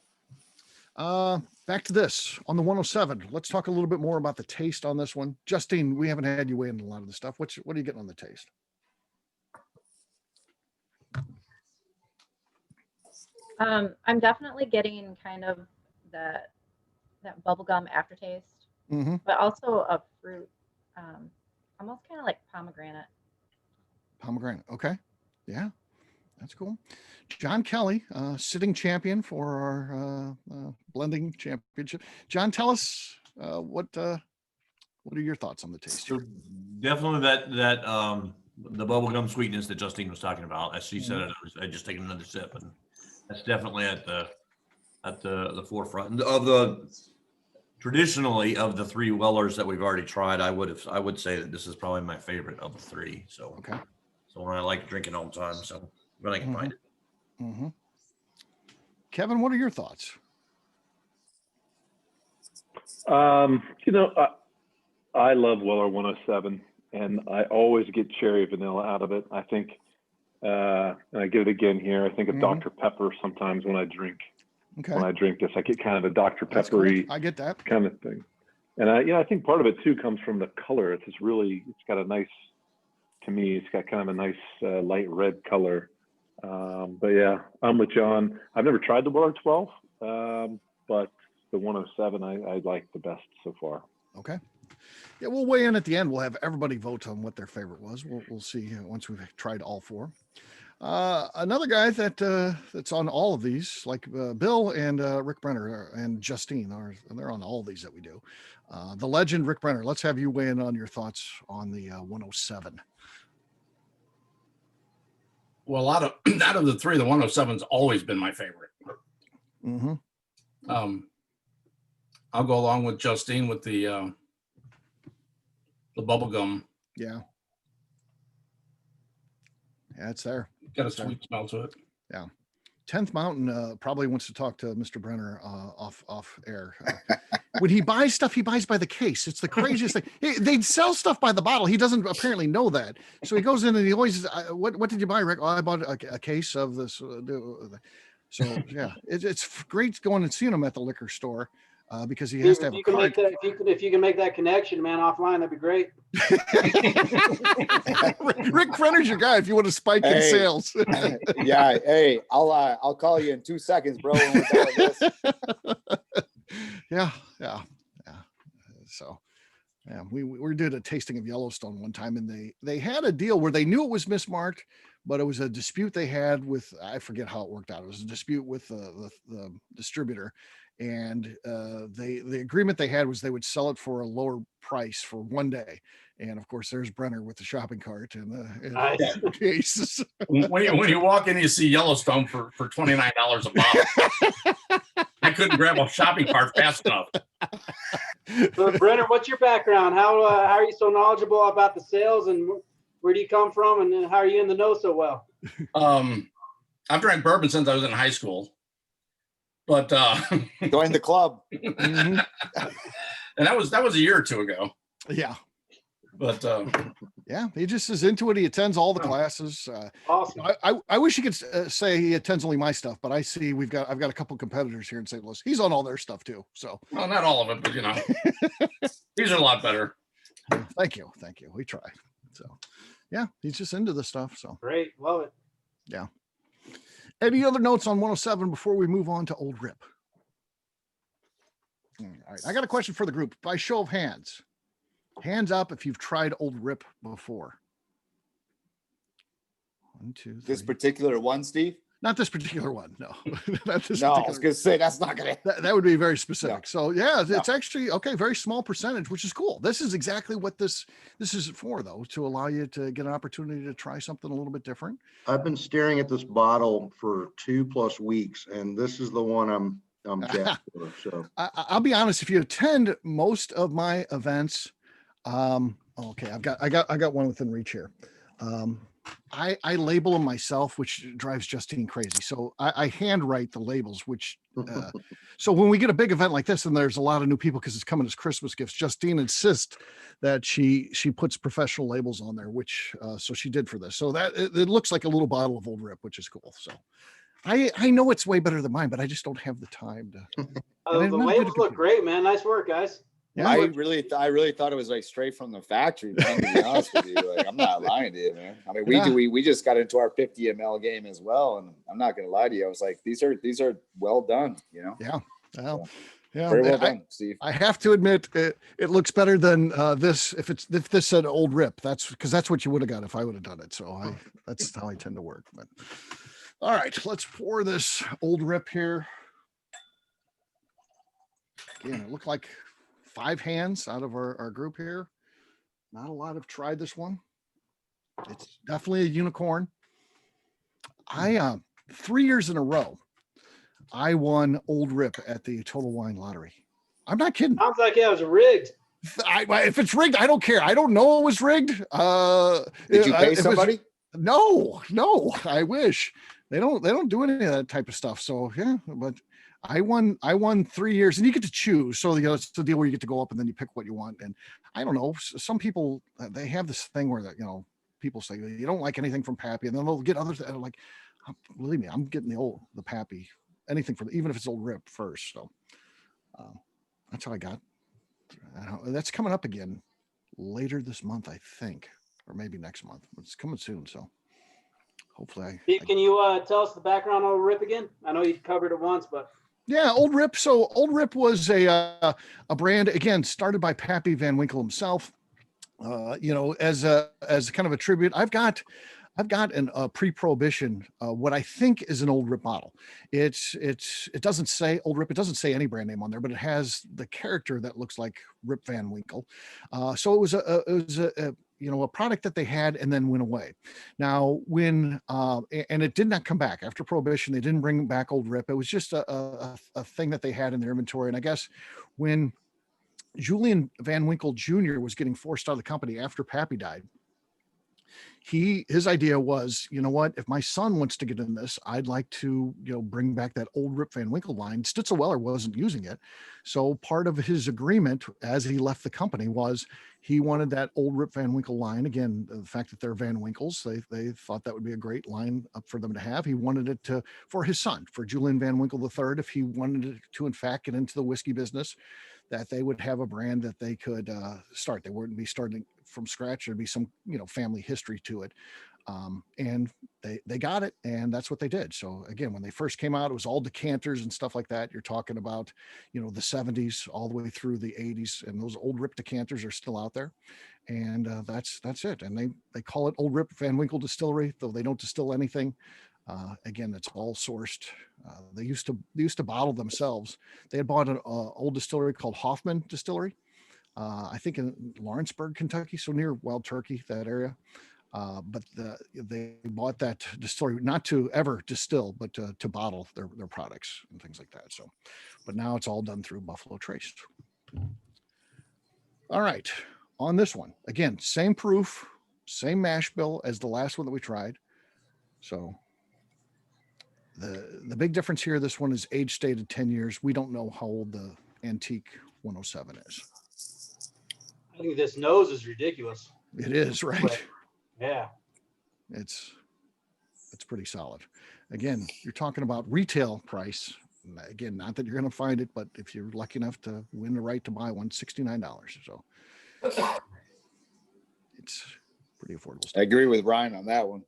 Back to this on the 107. Let's talk a little bit more about the taste on this one. Justine, we haven't had you weigh in a lot of the stuff. What are you getting on the taste? I'm definitely getting kind of that bubblegum aftertaste, but also a fruit, almost kind of like pomegranate. Pomegranate. Okay. Yeah, that's cool. John Kelly, sitting champion for our blending championship. John, tell us what are your thoughts on the taste? So definitely that the bubblegum sweetness that Justine was talking about. As she said it, I just taken another sip, and that's definitely at the forefront of the traditionally of the 3 Wellers that we've already tried. I would say that this is probably my favorite of the 3. So okay. So when I like drinking all the time, so when I can find it. Kevin, what are your thoughts? I love Weller 107, and I always get cherry vanilla out of it. I think, and I get it again here, I think of Dr. Pepper sometimes when I drink. Okay. When I drink this, I get kind of a Dr. Peppery I get that kind of thing. And I think part of it too comes from the color. It's got a nice, to me, it's got kind of a nice light red color. But yeah, I'm with John. I've never tried the Weller 12, but the 107 I like the best so far. Okay. Yeah, we'll weigh in at the end. We'll have everybody vote on what their favorite was. We'll see once we've tried all 4. Another guy that's on all of these, like Bill and Rick Brenner and Justine, they're on all of these that we do. The legend Rick Brenner. Let's have you weigh in on your thoughts on the 107. Well, out of the 3, the 107's always been my favorite. I'll go along with Justine with the bubblegum. Yeah, it's there. Got a sweet smell to it. Yeah. 10th Mountain probably wants to talk to Mr. Brenner off air. When he buys stuff, he buys by the case. It's the craziest thing. They sell stuff by the bottle. He doesn't apparently know that. So he goes in and he always, what did you buy, Rick? Oh, I bought a case of this. So yeah, it's great going and seeing him at the liquor store. Because he has to have a card. If you can make that connection, man, offline, that'd be great. Rick Brenner's your guy if you want to spike in sales. Yeah, hey, I'll call you in 2 seconds, bro. When we're done with this. Yeah. So, yeah, we did a tasting of Yellowstone one time, and they had a deal where they knew it was mismarked, but it was a dispute they had with, I forget how it worked out. It was a dispute with the distributor. And the agreement they had was they would sell it for a lower price for one day. And of course, there's Brenner with the shopping cart and the cases. When you walk in, you see Yellowstone for $29 a bottle. I couldn't grab a shopping cart fast enough. So, Brenner, what's your background? How are you so knowledgeable about the sales, and where do you come from, and how are you in the know so well? I've drank bourbon since I was in high school. But join the club. Mm-hmm. And that was a year or two ago. Yeah. But yeah, he just is into it. He attends all the classes. Awesome. I wish he could say he attends only my stuff, but I see I've got a couple competitors here in St. Louis. He's on all their stuff too. So well, not all of it, but these are a lot better. Thank you. We try. So yeah, he's just into this stuff. So great, love it. Yeah. Any other notes on 107 before we move on to Old Rip? All right, I got a question for the group. By show of hands, hands up if you've tried Old Rip before. 1, 2, 3. This particular one, Steve? Not this particular one, no. Not this no, I was going to say that's not going to. That would be very specific. No. So yeah, it's actually okay. Very small percentage, which is cool. This is exactly what this is for, though, to allow you to get an opportunity to try something a little bit different. I've been staring at this bottle for 2+ weeks, and this is the one I'm jacked for. So I'll be honest. If you attend most of my events, okay, I got one within reach here. I label them myself, which drives Justine crazy. So I handwrite the labels, which so when we get a big event like this and there's a lot of new people because it's coming as Christmas gifts, Justine insists that she puts professional labels on there, which so she did for this. So that it looks like a little bottle of Old Rip, which is cool. So I know it's way better than mine, but I just don't have the time to. The labels look great, man. Nice work, guys. Yeah, I really thought it was like straight from the factory. Man, to be honest with you, like I'm not lying to you, man. I mean, we just got into our 50 ml game as well, and I'm not going to lie to you. I was like, these are well done, Yeah. Well, yeah. Very well done, Steve. I have to admit, it looks better than this. If this said Old Rip, that's because that's what you would have got if I would have done it. So that's how I tend to work. But all right, let's pour this Old Rip here. Again, it looked like 5 hands out of our group here. Not a lot have tried this one. It's definitely a unicorn. I 3 years in a row, I won Old Rip at the Total Wine Lottery. I'm not kidding. Sounds like it was rigged. If it's rigged, I don't care. I don't know it was rigged. Did you pay somebody? No. I wish they don't do any of that type of stuff. So yeah, but I won 3 years, and you get to choose. So it's the deal where you get to go up and then you pick what you want. And I don't know, some people, they have this thing where people say you don't like anything from Pappy, and then they'll get others that are like, believe me, I'm getting the Pappy, anything even if it's Old Rip first. So that's how I got. That's coming up again later this month, I think, or maybe next month. It's coming soon, so hopefully. Steve, can you tell us the background on Old Rip again? I know you covered it once, but. Yeah, Old Rip. So Old Rip was a brand, again, started by Pappy Van Winkle himself. As kind of a tribute. I've got a pre-prohibition what I think is an Old Rip bottle. It doesn't say Old Rip. It doesn't say any brand name on there, but it has the character that looks like Rip Van Winkle. So it was a product that they had and then went away. Now when and it did not come back after Prohibition. They didn't bring back Old Rip. It was just a thing that they had in their inventory. And I guess when Julian Van Winkle Jr. was getting forced out of the company after Pappy died, his idea was, you know what, if my son wants to get in this, I'd like to, bring back that old Rip Van Winkle line. Stitzel-Weller wasn't using it. So part of his agreement as he left the company was he wanted that old Rip Van Winkle line. Again, the fact that they're Van Winkles, they thought that would be a great line up for them to have. He wanted it for his son, for Julian Van Winkle III, if he wanted to in fact get into the whiskey business, that they would have a brand that they could start. They wouldn't be starting from scratch. There'd be some, family history to it. And they got it, and that's what they did. So again, when they first came out, it was all decanters and stuff like that. You're talking about, the 70s all the way through the 80s, and those old Rip decanters are still out there. And that's it. And they call it Old Rip Van Winkle Distillery, though they don't distill anything. Again, it's all sourced. They used to bottle themselves. They had bought an old distillery called Hoffman Distillery, I think in Lawrenceburg, Kentucky, so near Wild Turkey, that area. But they bought that distillery not to ever distill, but to bottle their products and things like that. So, but now it's all done through Buffalo Trace. All right, on this one, again, same proof, same mash bill as the last one that we tried. So the big difference here, this one is age stated 10 years. We don't know how old the Antique 107 is. I think this nose is ridiculous. It is, right? But, yeah. It's pretty solid. Again, you're talking about retail price. Again, not that you're going to find it, but if you're lucky enough to win the right to buy one, $69. So it's pretty affordable stuff. I agree with Ryan on that one.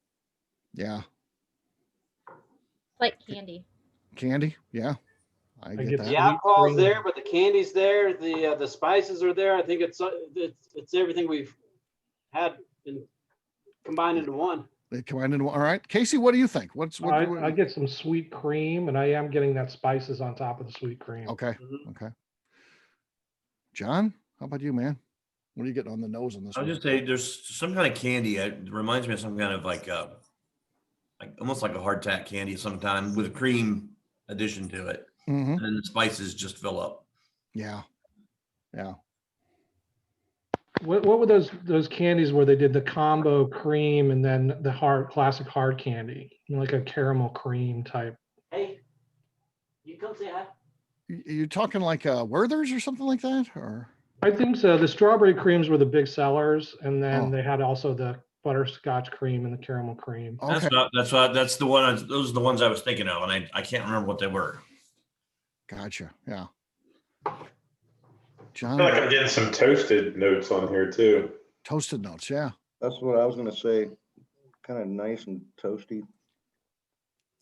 Yeah. Like candy. Candy, yeah. I get that. The alcohol's there, but the candy's there. The spices are there. I think it's everything we've had combined into one. They combined into one. All right, Casey, what do you think? I get some sweet cream, and I am getting that spices on top of the sweet cream. Okay. Okay. John, how about you, man? What are you getting on the nose on this I'll one? just say there's some kind of candy. It reminds me of some kind of like almost like a hardtack candy sometime with a cream addition to it. Mm-hmm. And the spices just fill up. Yeah. Yeah. What were those candies where they did the combo cream and then the classic hard candy, like a caramel cream type? Hey, you come say hi. You're talking like Werther's or something like that, or? I think so. The strawberry creams were the big sellers, and then they had also the butterscotch cream and the caramel cream. Okay. That's the one. Those are the ones I was thinking of, and I can't remember what they were. Gotcha. Yeah. I John, feel like I'm getting some toasted notes on here too. Toasted notes, yeah. That's what I was going to say. Kind of nice and toasty.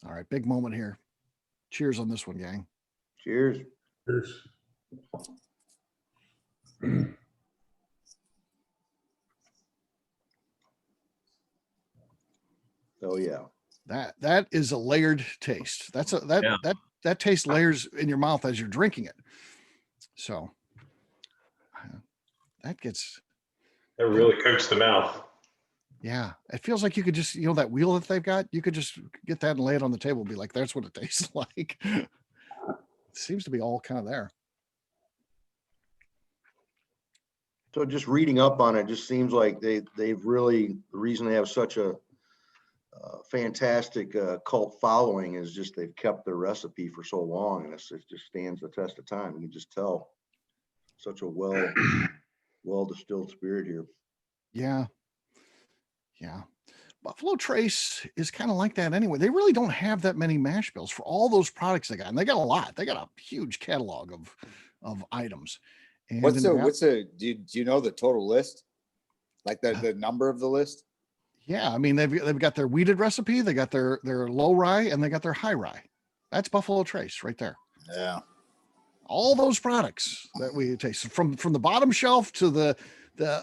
All right, big moment here. Cheers on this one, gang. Cheers. Cheers. Oh yeah. That is a layered taste. That taste layers in your mouth as you're drinking it. So that really coats the mouth. Yeah, it feels like you could just, that wheel that they've got, you could just get that and lay it on the table and be like, that's what it tastes like. It seems to be all kind of there. So just reading up on it, just seems like they've really, the reason they have such a fantastic cult following is just they've kept their recipe for so long, and it just stands the test of time. You can just tell such a well distilled spirit here. Yeah. Buffalo Trace is kind of like that anyway. They really don't have that many mash bills for all those products they got, and they got a lot. They got a huge catalog of items. And do you know the total list? Like the number of the list? Yeah, I mean they've got their weeded recipe, they got their low rye, and they got their high rye. That's Buffalo Trace right there. Yeah. All those products that we taste from the bottom shelf to the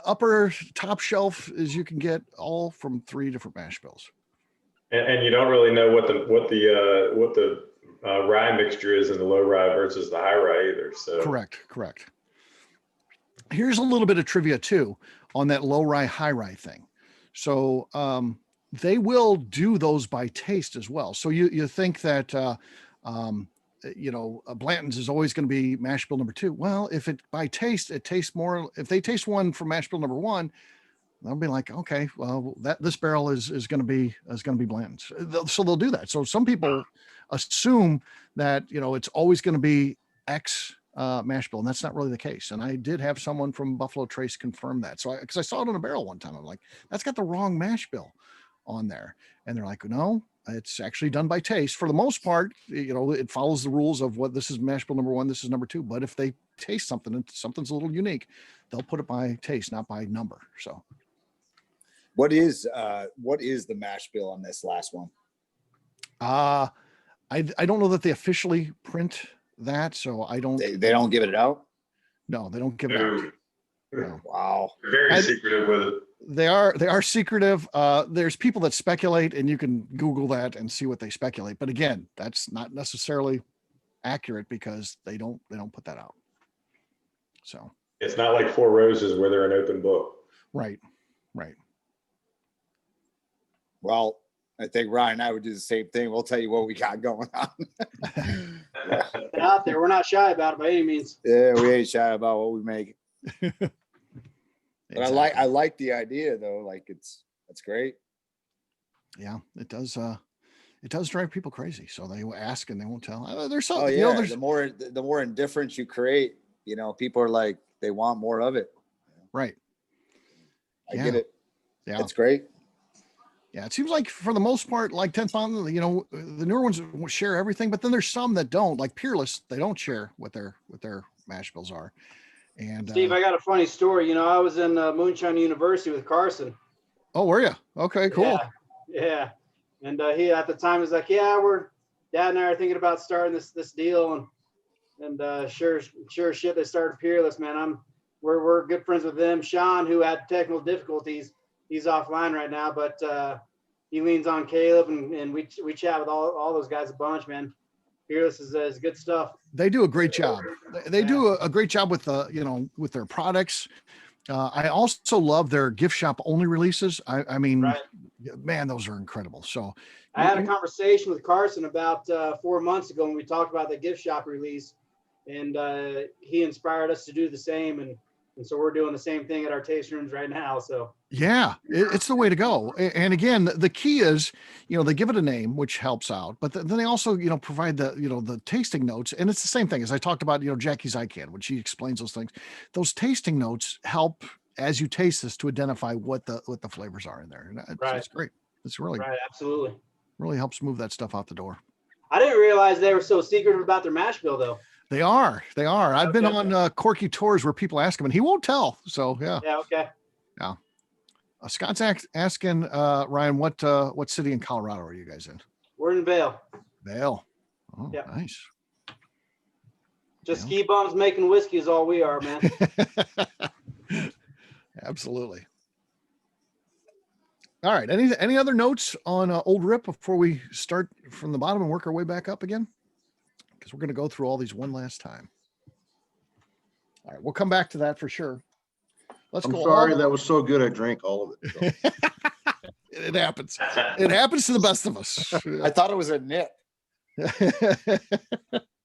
upper top shelf as you can get, all from 3 different mash bills. And you don't really know what the rye mixture is in the low rye versus the high rye either. So Correct. Here's a little bit of trivia too on that low rye, high rye thing. So they will do those by taste as well. So you think that Blanton's is always going to be mash bill number 2. Well, if it by taste, it tastes more. If they taste one from mash bill number 1, they'll be like, okay, well, this barrel is going to be bland. So they'll do that. So some people assume that, it's always going to be X mash bill, and that's not really the case. And I did have someone from Buffalo Trace confirm that. So because I saw it on a barrel one time, I'm like, that's got the wrong mash bill on there. And they're like, no, it's actually done by taste. For the most part, it follows the rules of what this is mash bill number 1, this is number 2. But if they taste something and something's a little unique, they'll put it by taste, not by number. So what is the mash bill on this last one? I don't know that they officially print that, so I don't. They don't give it out? No, they don't give it out. No. Wow. They're very secretive with it. They are secretive. There's people that speculate, and you can Google that and see what they speculate. But again, that's not necessarily accurate because they don't put that out. So it's not like Four Roses where they're an open book. Right. Well, I think Ryan and I would do the same thing. We'll tell you what we got going on. Out there, we're not shy about it by any means. Yeah, we ain't shy about what we make. But I like the idea though. Like that's great. Yeah, it does drive people crazy. So they will ask and they won't tell. There's some. Oh yeah, the more indifference you create, people are like they want more of it. Right. I get it. Yeah, it's great. Yeah, it seems like for the most part, like 10th Mountain, the newer ones share everything, but then there's some that don't. Like Peerless, they don't share what their mash bills are. And Steve, I got a funny story. I was in Moonshine University with Carson. Oh, were you? Okay, cool. Yeah. And he at the time was like, yeah, Dad and I are thinking about starting this deal, and sure shit, they started Peerless, man. We're good friends with them. Sean, who had technical difficulties, he's offline right now, but he leans on Caleb, and we chat with all those guys a bunch, man. Peerless is good stuff. They do a great job. They do a great job with with their products. I also love their gift shop only releases. I mean, right. Man, those are incredible. So I had a conversation with Carson about 4 months ago when we talked about the gift shop release, and he inspired us to do the same. And so we're doing the same thing at our taste rooms right now. So yeah, it's the way to go. And again, the key is, they give it a name, which helps out, but then they also, provide the tasting notes. And it's the same thing as I talked about, Jackie's ICANN, when she explains those things. Those tasting notes help as you taste this to identify what the flavors are in there. And it's great. It's really right. Absolutely. Really helps move that stuff out the door. I didn't realize they were so secretive about their mash bill though. They are. I've been on Corky tours where people ask him and he won't tell. So yeah. Yeah. Okay. Yeah. Scott's asking Ryan, what city in Colorado are you guys in? We're in Vail. Vail. Oh, yep. Nice. Just ski bums making whiskey is all we are, man. Absolutely. All right. Any other notes on Old Rip before we start from the bottom and work our way back up again? Because we're going to go through all these one last time. All right. We'll come back to that for sure. I'm sorry, that was so good. I drank all of it. So. It happens. It happens to the best of us. I thought it was a nip.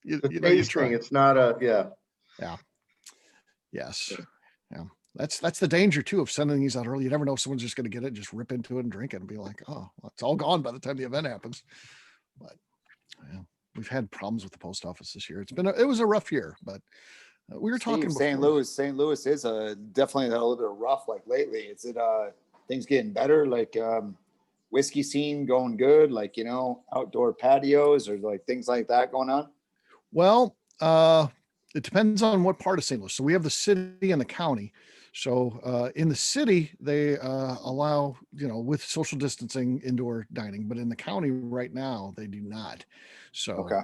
It's not a Yeah. Yes. Yeah. That's the danger too of sending these out early. You never know if someone's just going to get it, and just rip into it and drink it and be like, oh, well, it's all gone by the time the event happens. But yeah, we've had problems with the post office this year. It was a rough year, but we were talking. St. Louis is definitely a little bit rough. Like lately, is it things getting better? Like whiskey scene going good? Like outdoor patios or like things like that going on? Well, it depends on what part of St. Louis. So we have the city and the county. So in the city, they allow, with social distancing, indoor dining, but in the county right now, they do not. So, okay.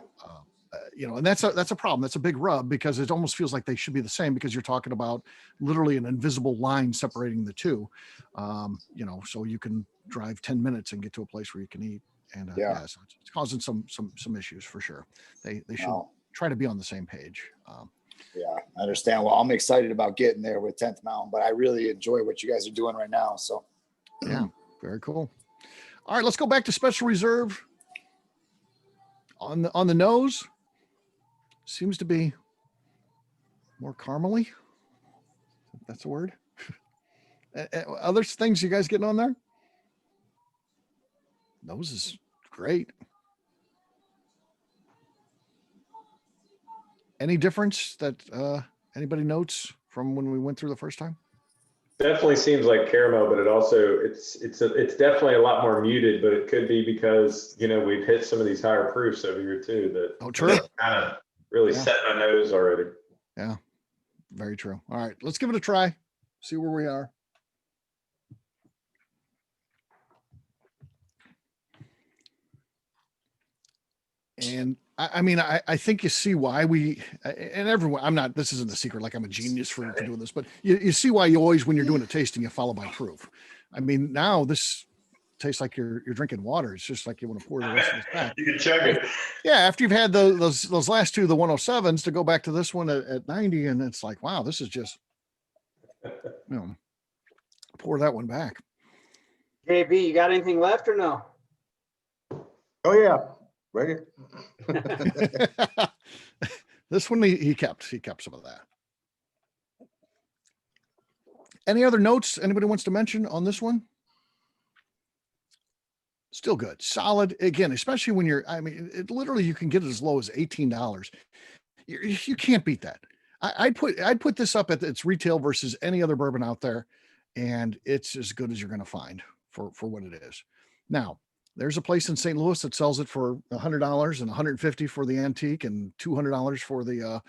And that's a problem. That's a big rub because it almost feels like they should be the same because you're talking about literally an invisible line separating the two, so you can drive 10 minutes and get to a place where you can eat. And so it's causing some issues for sure. They should try to be on the same page. Yeah, I understand. Well, I'm excited about getting there with 10th Mountain, but I really enjoy what you guys are doing right now. So yeah, very cool. All right, let's go back to Special Reserve. On the nose, seems to be more caramely. If that's a word. Other things you guys getting on there? Nose is great. Any difference that anybody notes from when we went through the first time? Definitely seems like caramel, but it's definitely a lot more muted, but it could be because, we've hit some of these higher proofs over here too, that true. Kind of really set my nose already. Yeah, very true. All right, let's give it a try. See where we are. And I think you see why and everyone, this isn't a secret, like I'm a genius for doing this, but you see why you always, when you're doing a tasting, you follow by proof. Now this tastes like you're drinking water. It's just like you want to pour the rest of this back. You can chug it. Yeah, after you've had those last two, the 107s, to go back to this one at 90, and it's like, wow, this is just, pour that one back. JB, you got anything left or no? Oh yeah, right here. This one he kept some of that. Any other notes anybody wants to mention on this one? Still good, solid. Again, especially when it literally, you can get it as low as $18. You can't beat that. I'd put this up at its retail versus any other bourbon out there, and it's as good as you're going to find for what it is. Now, there's a place in St. Louis that sells it for $100 and $150 for the antique and $200 for the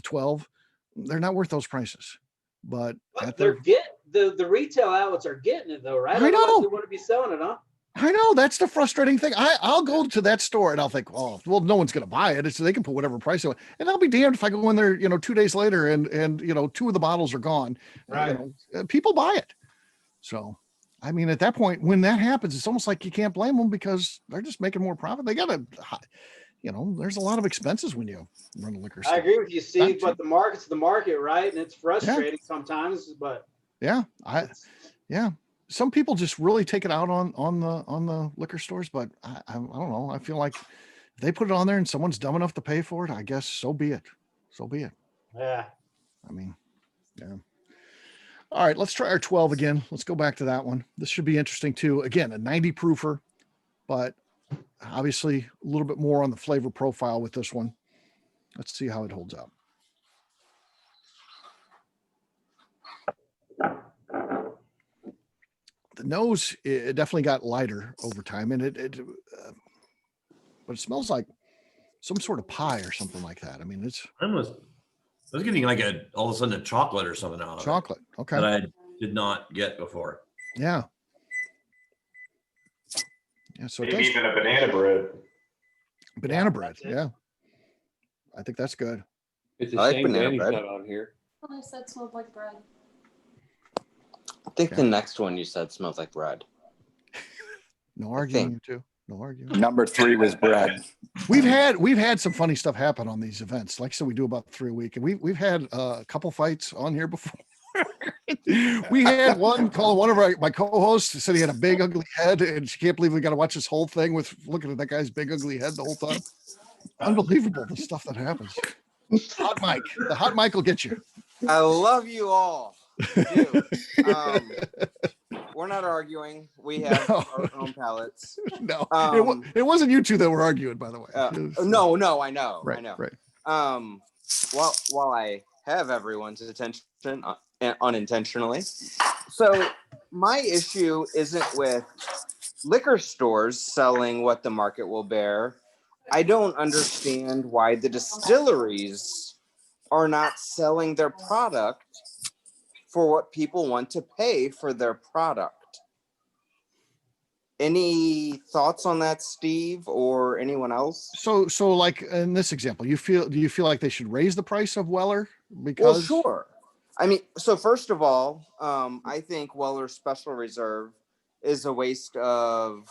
12. They're not worth those prices, but the retail outlets are getting it though, right? I know. Otherwise they wouldn't be selling it, huh? I know, that's the frustrating thing. I'll go to that store and I'll think, well, no one's going to buy it. So they can put whatever price on it. And I'll be damned if I go in there, 2 days later and two of the bottles are gone. Right. People buy it. So, at that point, when that happens, it's almost like you can't blame them because they're just making more profit. They got to, there's a lot of expenses when you run a liquor store. I agree with you, Steve, but the market's the market, right? And it's frustrating sometimes, but yeah, some people just really take it out on the liquor stores, but I don't know. I feel like if they put it on there and someone's dumb enough to pay for it, I guess so be it. Yeah. Yeah. All right, let's try our 12 again. Let's go back to that one. This should be interesting too. Again, a 90 proofer, but obviously a little bit more on the flavor profile with this one. Let's see how it holds up. The nose, it definitely got lighter over time, and but it smells like some sort of pie or something like that. I was getting like all of a sudden a chocolate or something out of chocolate. Okay. That I did not get before. Yeah. Yeah. So maybe even a banana bread. Banana bread. Yeah. I think that's good. It's a shame Danny's not on here. I said smelled like bread. I think the next one you said smells like bread. No arguing, you two. No arguing. Number 3 was bread. We've had some funny stuff happen on these events. Like I said, we do about 3 a week, and we've had a couple fights on here before. We had one of my co-hosts said he had a big ugly head, and she can't believe we got to watch this whole thing with looking at that guy's big ugly head the whole time. Unbelievable, the stuff that happens. Hot mic. The hot mic will get you. I love you all. We're not arguing. We have our own palates. No, it wasn't you two that were arguing, by the way. No, I know. Right, I know. Right. While I have everyone's attention unintentionally, so my issue isn't with liquor stores selling what the market will bear. I don't understand why the distilleries are not selling their product for what people want to pay for their product. Any thoughts on that, Steve, or anyone else? So like in this example, do you feel like they should raise the price of Weller? Because Well, sure. So first of all, I think Weller's Special Reserve is a waste of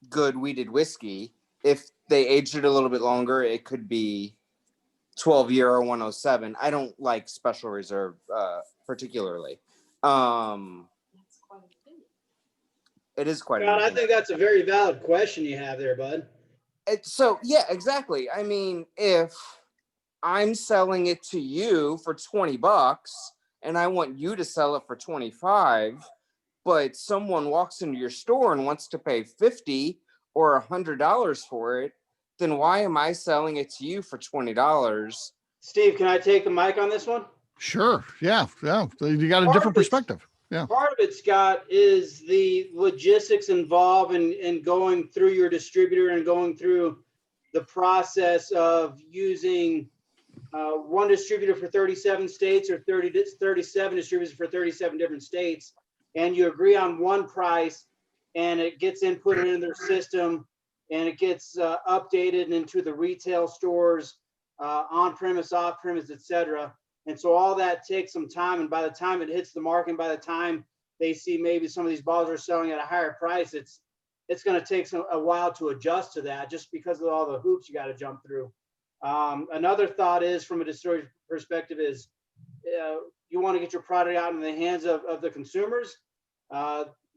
good weeded whiskey. If they aged it a little bit longer, it could be 12-year or 107. I don't like Special Reserve particularly. It is quite. God, I think that's a very valid question you have there, bud. Yeah, exactly. If I'm selling it to you for $20 and I want you to sell it for 25, but someone walks into your store and wants to pay $50 or $100 for it, then why am I selling it to you for $20? Steve, can I take the mic on this one? Sure. Yeah. Yeah. You got a different perspective. Yeah. Part of it, Scott, is the logistics involved in going through your distributor and going through the process of using one distributor for 37 states or 37 distributors for 37 different states. And you agree on one price and it gets inputted in their system and it gets updated into the retail stores, on premise, off premise, etc. And so all that takes some time. And by the time it hits the market, and by the time they see maybe some of these bottles are selling at a higher price, it's going to take a while to adjust to that, just because of all the hoops you got to jump through. Another thought is, from a distillery perspective, is you want to get your product out in the hands of the consumers.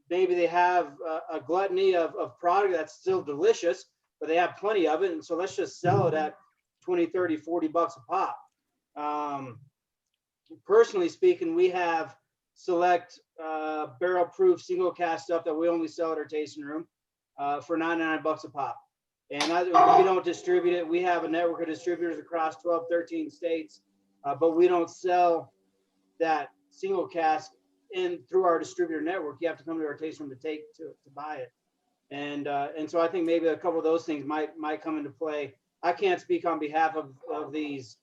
Maybe they have a gluttony of product that's still delicious, but they have plenty of it. And so let's just sell it at 20, 30, 40 bucks a pop. Personally speaking, we have select barrel proof single cast stuff that we only sell at our tasting room for 99 bucks a pop. And we don't distribute it. We have a network of distributors across 12, 13 states, but we don't sell that single cask in through our distributor network. You have to come to our tasting room to buy it. And so I think maybe a couple of those things might come into play. I can't speak on behalf of these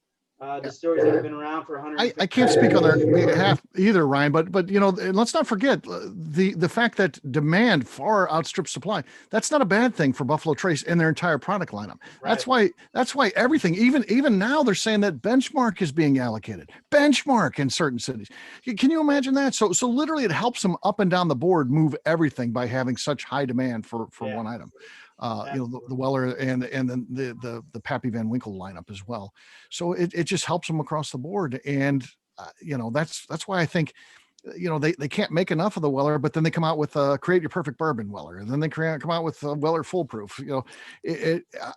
distilleries that have been around for 100. I can't speak on their behalf either, Ryan, but you know, let's not forget the fact that demand far outstrips supply. That's not a bad thing for Buffalo Trace and their entire product lineup. Right. That's why everything, even now, they're saying that benchmark is being allocated. Benchmark in certain cities. Can you imagine that? So literally, it helps them up and down the board move everything by having such high demand for one item. You know, the Weller and then the Pappy Van Winkle lineup as well. So it just helps them across the board. And you know, that's why I think, you know, they can't make enough of the Weller, but then they come out with Create Your Perfect Bourbon Weller, and then they come out with Weller Foolproof. You know,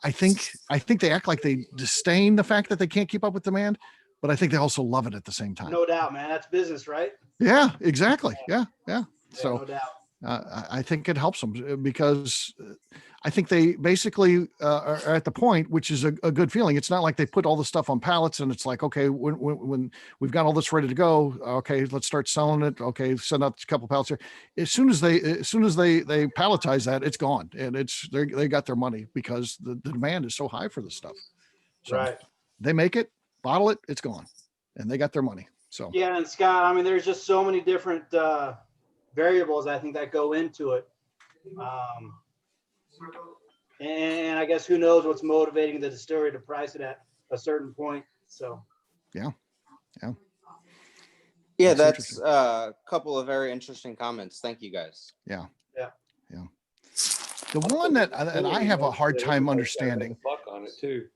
I think they act like they disdain the fact that they can't keep up with demand, but I think they also love it at the same time. No doubt, man. That's business, right? Yeah, exactly. Yeah. So no doubt. I think it helps them, because I think they basically are at the point, which is a good feeling. It's not like they put all the stuff on pallets and it's like, okay, when we've got all this ready to go, okay, let's start selling it. Okay, send out a couple pallets here. As soon as they palletize that, it's gone, and they got their money because the demand is so high for this stuff. So right. They make it, bottle it, it's gone, and they got their money. So yeah, and Scott, I mean, there's just so many different variables I think that go into it. And I guess who knows what's motivating the distillery to price it at a certain point. So yeah. That's a couple of very interesting comments. Thank you, guys. Yeah. The one that I have a hard time understanding. Buck on it too.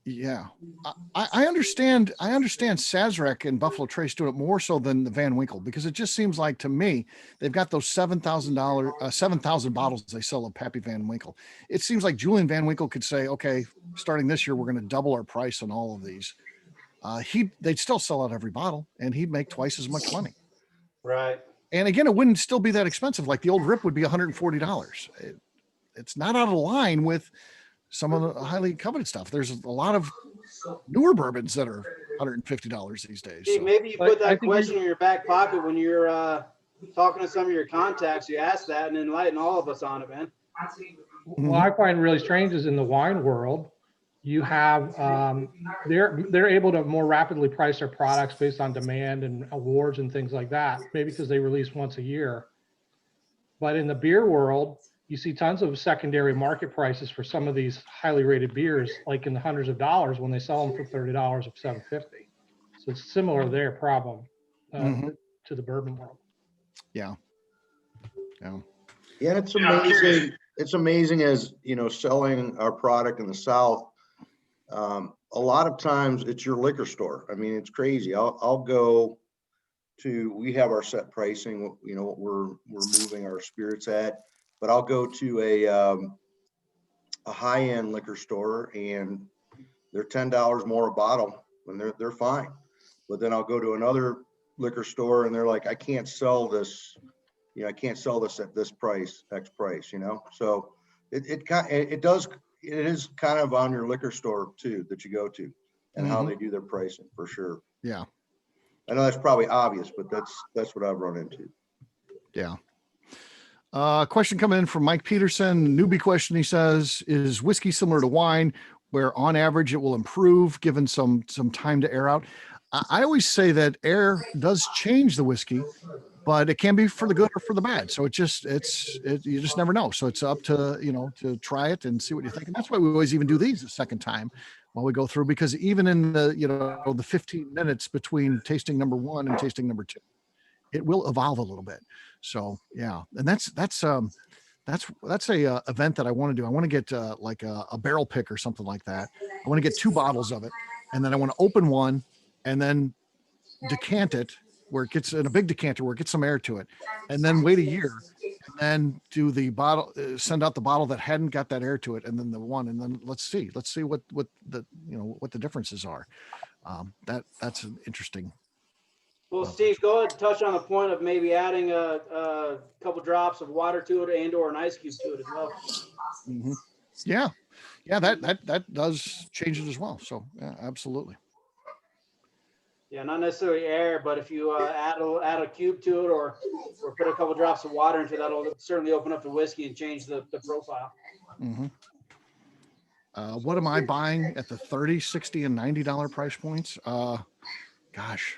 Yeah, I understand Sazerac and Buffalo Trace do it more so than the Van Winkle, because it just seems like to me they've got those $7,000 bottles they sell of Pappy Van Winkle. It seems like Julian Van Winkle could say, okay, starting this year we're going to double our price on all of these. They'd still sell out every bottle, and he'd make twice as much money. Right. And again, it wouldn't still be that expensive. Like the old Rip would be $140. It's not out of line with some of the highly coveted stuff. There's a lot of newer bourbons that are $150 these days. So. Maybe you put that question in your back pocket when you're talking to some of your contacts. You ask that and enlighten all of us on it, man. What I find really strange is in the wine world, you have they're able to more rapidly price their products based on demand and awards and things like that. Maybe because they release once a year. But in the beer world, you see tons of secondary market prices for some of these highly rated beers, like in the hundreds of dollars, when they sell them for $30 of $7.50. So it's similar to their problem to the bourbon world. Yeah. Yeah, it's amazing. It's amazing, as you know, selling our product in the South. A lot of times it's your liquor store. I mean, it's crazy. I'll go to, we have our set pricing, you know, what we're moving our spirits at. But I'll go to a high-end liquor store and they're $10 more a bottle, and they're fine. But then I'll go to another liquor store and they're like, I can't sell this, you know, I can't sell this at this price, X price, you know? So it is kind of on your liquor store too, that you go to and how they do their pricing for sure. Yeah. I know that's probably obvious, but that's what I've run into. Yeah. Question coming in from Mike Peterson, newbie question. He says, is whiskey similar to wine where on average it will improve given some time to air out? I always say that air does change the whiskey, but it can be for the good or for the bad. So you just never know. So it's up to, you know, to try it and see what you think. And that's why we always even do these a second time while we go through, because even in the, you know, the 15 minutes between tasting number 1 and tasting number 2, it will evolve a little bit. So yeah. And that's a event that I want to do. I want to get like a barrel pick or something like that. I want to get 2 bottles of it, and then I want to open one and then decant it where it gets in a big decanter where it gets some air to it, and then wait a year and then do the bottle, send out the bottle that hadn't got that air to it. And then the one, and then let's see what the, you know, what the differences are. That's an interesting. Well, Steve, go ahead and touch on the point of maybe adding a couple drops of water to it and or an ice cube to it as well. Mm-hmm. Yeah. That does change it as well. So yeah, absolutely. Yeah, not necessarily air, but if you add a cube to it or put a couple drops of water into it, that'll certainly open up the whiskey and change the profile. Mm-hmm. What am I buying at the $30, $60, and $90 price points? Gosh,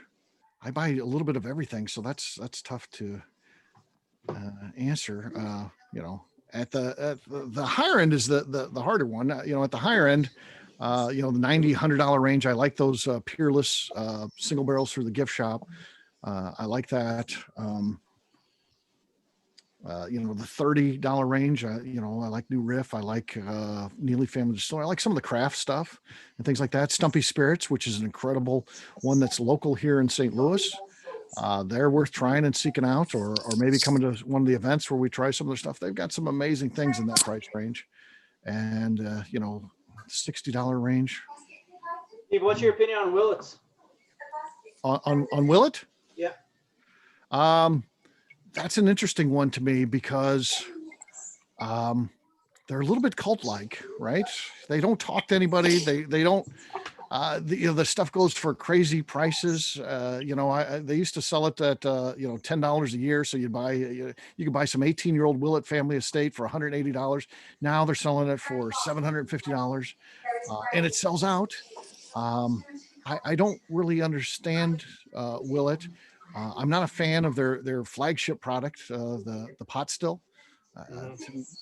I buy a little bit of everything, so that's tough to answer. You know, at the higher end is the harder one. You know, at the higher end, you know, the $90, $100 range. I like those Peerless single barrels through the gift shop. I like that. You know, the $30 range, you know, I like New Riff. I like Neely Family Distillery. I like some of the craft stuff and things like that. Stumpy Spirits, which is an incredible one that's local here in St. Louis. They're worth trying and seeking out, or maybe coming to one of the events where we try some of their stuff. They've got some amazing things in that price range. And, you know, $60 range. Steve, what's your opinion on Willets? On Willet? Yeah. That's an interesting one to me because they're a little bit cult-like, right? They don't talk to anybody. They don't. You know, the stuff goes for crazy prices. You know, they used to sell it at you know, $10 a year. So you could buy some 18-year-old Willett Family Estate for $180. Now they're selling it for $750, and it sells out. I don't really understand Willett. I'm not a fan of their flagship product, the pot still,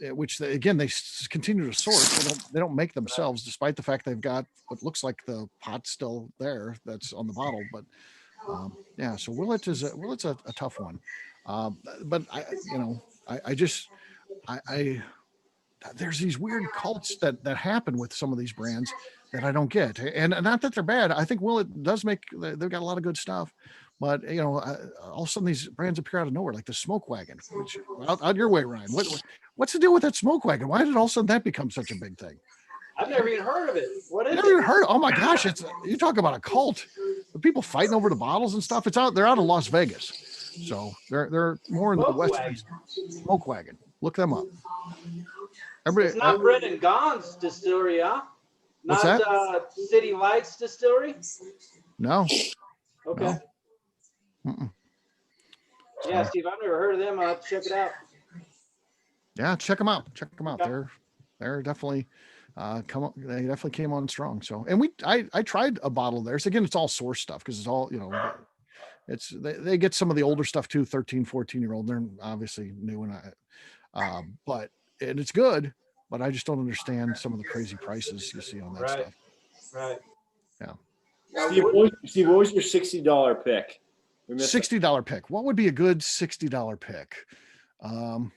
which they continue to source. They don't make themselves, despite the fact they've got what looks like the pot still there that's on the bottle. But yeah, so Willett's a tough one. But there's these weird cults that happen with some of these brands that I don't get, and not that they're bad. I think Willett does they've got a lot of good stuff. But, you know, all of a sudden these brands appear out of nowhere, like the Smoke Wagon, which out your way, Ryan. What's the deal with that Smoke Wagon? Why did all of a sudden that become such a big thing? I've never even heard of it. What is it? Never even heard. Oh my gosh. You talk about a cult. The people fighting over the bottles and stuff. They're out of Las Vegas. So they're more in the West. Smoke Wagon. Look them up. It's not Brendan Gaughan's distillery, huh? What's not that? City Lights Distillery? No. Okay. No. Mm-mm. Yeah, Steve, I've never heard of them. I'll have to check it out. Yeah, check them out. Okay. They're definitely they definitely came on strong. So, and I tried a bottle of theirs. Again, it's all source stuff because it's all, you know, they get some of the older stuff too, 13, 14-year-old. They're obviously new, and but it's good, but I just don't understand some of the crazy prices you see on that stuff. Right. Yeah. Steve, what was your $60 pick? $60 pick. What would be a good $60 pick? 10th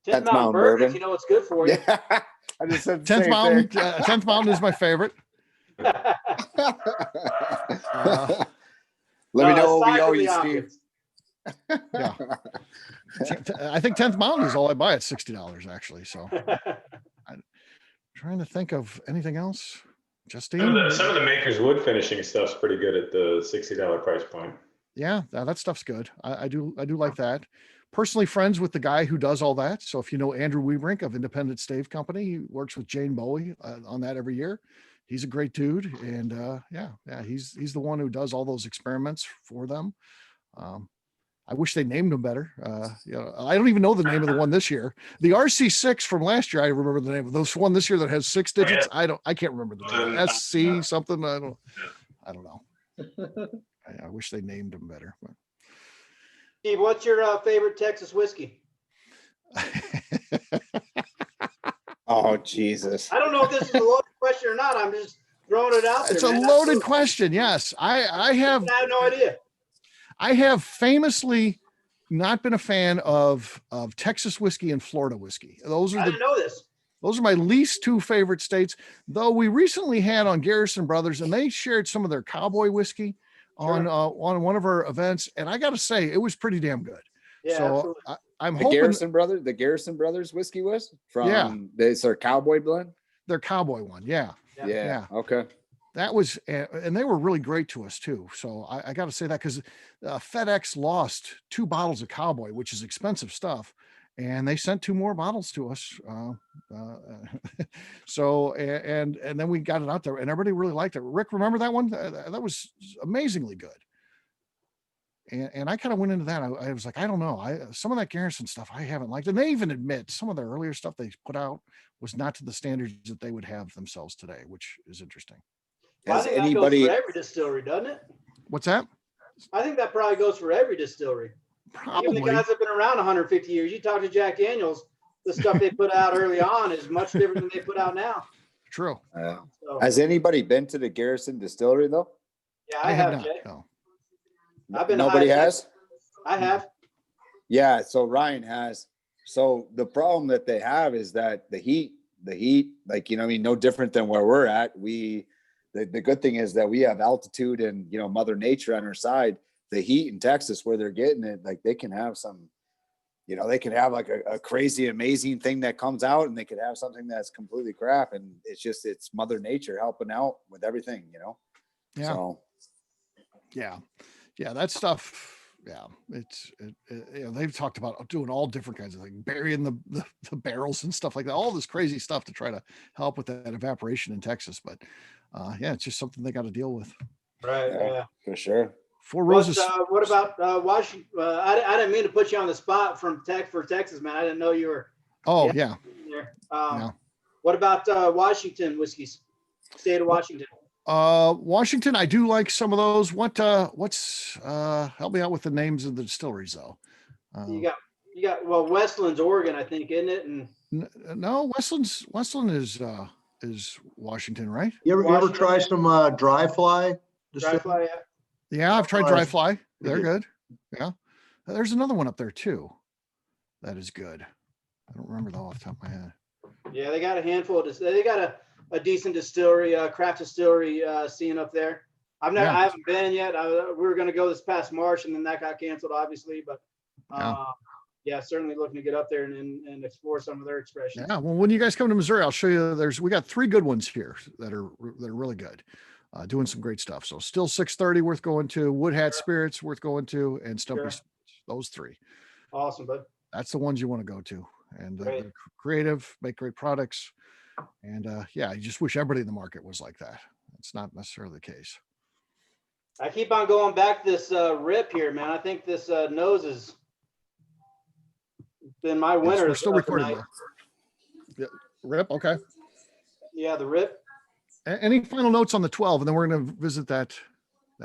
Mountain Bourbon. You know what's good for you. Yeah, I just said 10th Mountain. 10th Mountain is my favorite. Let me know what we owe you, Steve. Yeah. I think 10th Mountain is all I buy at $60 actually. So I'm trying to think of anything else. Justine? Some of the Maker's wood finishing stuff's pretty good at the $60 price point. Yeah, that stuff's good. I do like that. Personally friends with the guy who does all that. So if you know Andrew Webrink of Independent Stave Company, he works with Jane Bowie on that every year. He's a great dude, and yeah, he's the one who does all those experiments for them. I wish they named them better. I don't even know the name of the one this year. The RC6 from last year, I remember the name of those one this year that has 6 digits. I can't remember the name. SC something. I don't know. I wish they named them better. But. Steve, what's your favorite Texas whiskey? Oh, Jesus. I don't know if this is a loaded question or not. I'm just throwing it out there. It's a loaded question. Yes. I have no idea. I have famously not been a fan of Texas whiskey and Florida whiskey. I didn't know this. Those are my least 2 favorite states, though we recently had on Garrison Brothers, and they shared some of their cowboy whiskey on one of our events. And I got to say, it was pretty damn good. Yeah, so I'm the hoping Garrison Brothers whiskey was from it's their cowboy blend. Their cowboy one. Yeah. Okay. That was, and they were really great to us too. So I got to say that because FedEx lost 2 bottles of cowboy, which is expensive stuff. And they sent 2 more bottles to us. So, and then we got it out there and everybody really liked it. Rick, remember that one? That was amazingly good. And I kind of went into that. I was like, I don't know. Some of that Garrison stuff I haven't liked. And they even admit some of their earlier stuff they put out was not to the standards that they would have themselves today, which is interesting. Well, I think that goes for every distillery, doesn't it? What's that? I think that probably goes for every distillery. Probably. Even the guys that have been around 150 years. You talk to Jack Daniels, the stuff they put out early on is much different than they put out now. True. So, Has anybody been to the Garrison Distillery though? Yeah, I have. Jay. No. I've been. Nobody has. I have. Yeah. So Ryan has. So the problem that they have is that the heat, like, I mean, no different than where we're at. The good thing is that we have altitude and, Mother Nature on our side. The heat in Texas where they're getting it, like they can have some, they can have like a crazy, amazing thing that comes out and they could have something that's completely crap. And it's Mother Nature helping out with everything, Yeah. So. Yeah. That stuff. Yeah. They've talked about doing all different kinds of things, burying the barrels and stuff like that, all this crazy stuff to try to help with that evaporation in Texas. But it's just something they got to deal with. Right. Yeah. For sure. Four Roses. What about Washington? I didn't mean to put you on the spot for Texas, man. I didn't know you were. Oh, yeah. What about Washington whiskeys? State of Washington. Washington, I do like some of those. What's help me out with the names of the distilleries though. You got Westland's Oregon, I think, isn't it? And no, Westland is Washington, right? You ever try some dry fly? Dry fly, yeah. Yeah, I've tried dry fly. They're good. Yeah. There's another one up there too. That is good. I don't remember that off the top of my head. Yeah, they got a handful of they got a decent distillery, craft distillery scene up there. I haven't been yet. We were going to go this past March, and then that got canceled, obviously. But certainly looking to get up there and explore some of their expressions. Yeah, well, when you guys come to Missouri, I'll show you. We got 3 good ones here that are really good, doing some great stuff. So Still 630 worth going to, Wood Hat Spirits worth going to, and Stumpy Spirits. Those 3. Awesome, bud. That's the ones you want to go to, and they're creative, make great products. And I just wish everybody in the market was like that. It's not necessarily the case. I keep on going back to this Rip here, man. I think this nose has been my winner. We're still recording. Yeah, Rip, okay. Yeah, the Rip. Any final notes on the 12, and then we're going to visit that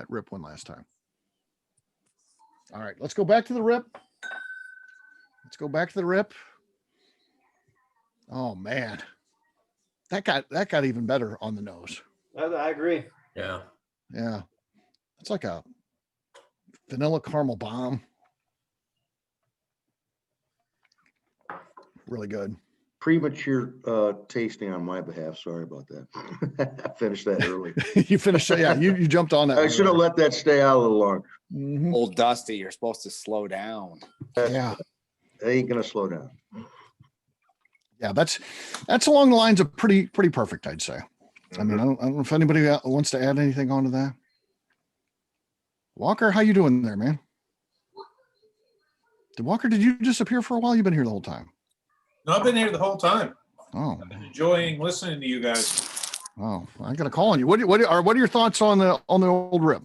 Rip one last time. All right, let's go back to the Rip. Oh man. That got even better on the nose. I agree. Yeah. Yeah. It's like a vanilla caramel bomb. Really good. Premature tasting on my behalf. Sorry about that. I finished that early. You finished it. Yeah, you jumped on that. I should have let that stay out a little longer. Mm-hmm. Old Dusty, you're supposed to slow down. Yeah. They ain't gonna slow down. Yeah, that's along the lines of pretty perfect, I'd say. I mean, I don't know if anybody wants to add anything onto that. Walker, how you doing there, man? Walker, did you disappear for a while? You've been here the whole time. No, I've been here the whole time. Oh, I've been enjoying listening to you guys. Oh, I got a call on you. What are your thoughts on the old Rip?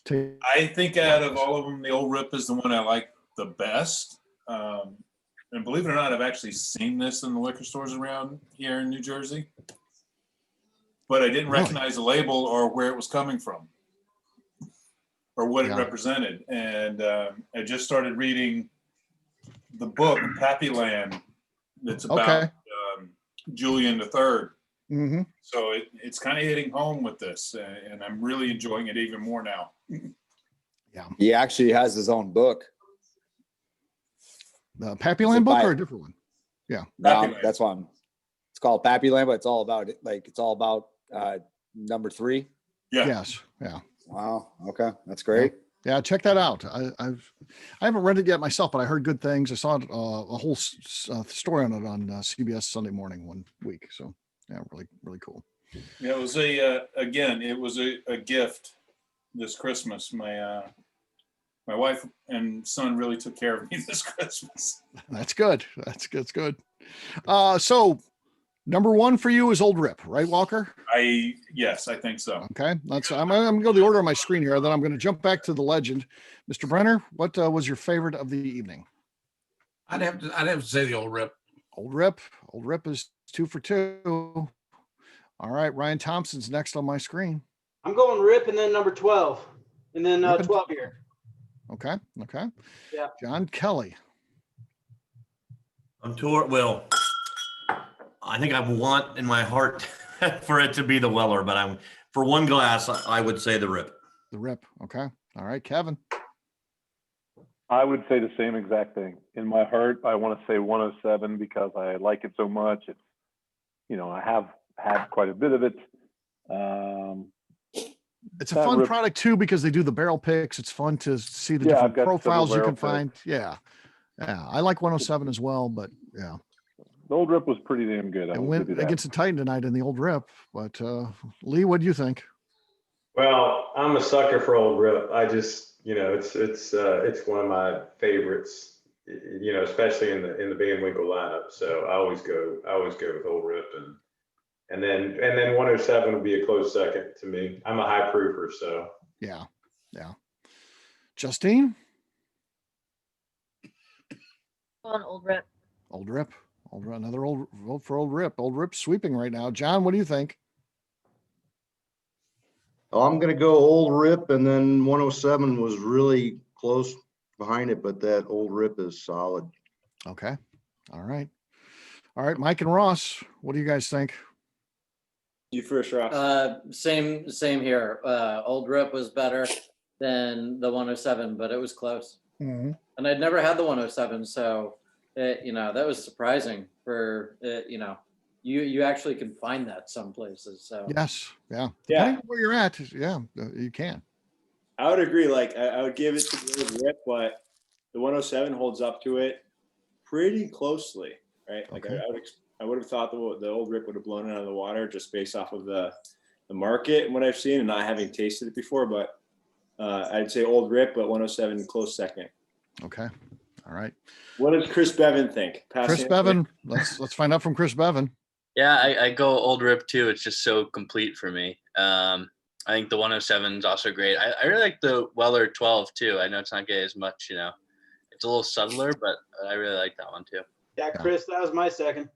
I think out of all of them, the old Rip is the one I like the best. And believe it or not, I've actually seen this in the liquor stores around here in New Jersey, but I didn't recognize the label or where it was coming from or what it represented. And I just started reading the book, Pappy Land, that's about Julian III. Mm-hmm. So it's kind of hitting home with this, and I'm really enjoying it even more now. Yeah. He actually has his own book. The Pappy Land book or a different one? Yeah. No, that's one. It's called Pappy Land, but it's all about it. Like it's all about number 3. Yeah. Yes. Yeah. Wow. Okay. That's great. Yeah. Check that out. I haven't read it yet myself, but I heard good things. I saw a whole story on it on CBS Sunday Morning one week. So yeah, really, really cool. Yeah, it was a gift this Christmas. My wife and son really took care of me this Christmas. That's good. That's good. So number 1 for you is Old Rip, right, Walker? Yes, I think so. Okay. I'm going to go the order on my screen here. Then I'm going to jump back to the legend. Mr. Brenner, what was your favorite of the evening? I'd have to say the Old Rip. Old Rip is 2 for 2. All right. Ryan Thompson's next on my screen. I'm going Rip and then number 12 and then 12 here. Okay. Yeah. John Kelly. Well, I think I want in my heart for it to be the Weller, but for one glass, I would say the Rip. The Rip. Okay. All right, Kevin. I would say the same exact thing. In my heart, I want to say 107 because I like it so much. It's, I have had quite a bit of it. It's a fun product too because they do the barrel picks. It's fun to see the different profiles you can find. Yeah. I like 107 as well, but yeah. The Old Rip was pretty damn good. I went against the Titan tonight in the Old Rip, but Lee, what do you think? Well, I'm a sucker for Old Rip. I just, it's one of my favorites, especially in the Van Winkle lineup. So I always go with Old Rip, and then 107 would be a close second to me. I'm a high proofer, so yeah. Justine? Old Rip. Old Rip. Another old vote for Old Rip. Old Rip sweeping right now. John, what do you think? Oh, I'm going to go Old Rip, and then 107 was really close behind it, but that Old Rip is solid. Okay. All right. Mike and Ross, what do you guys think? You first, Ross. Same here. Old Rip was better than the 107, but it was close. Mm-hmm. And I'd never had the 107, so that was surprising for you actually can find that some places. So yes, yeah. Depending on where you're at, you can. I would agree. Like I would give it to the Old Rip, but the 107 holds up to it pretty closely, right? Like okay. I would have thought the Old Rip would have blown it out of the water just based off of the market and what I've seen and not having tasted it before. But I'd say Old Rip, but 107 close second. Okay. All right. What does Chris Bevan think? Chris Bevan. Let's find out from Chris Bevan. Yeah, I go Old Rip too. It's just so complete for me. I think the 107 is also great. I really like the Weller 12 too. I know it's not getting as much, it's a little subtler, but I really like that one too. Yeah, Chris, that was my second.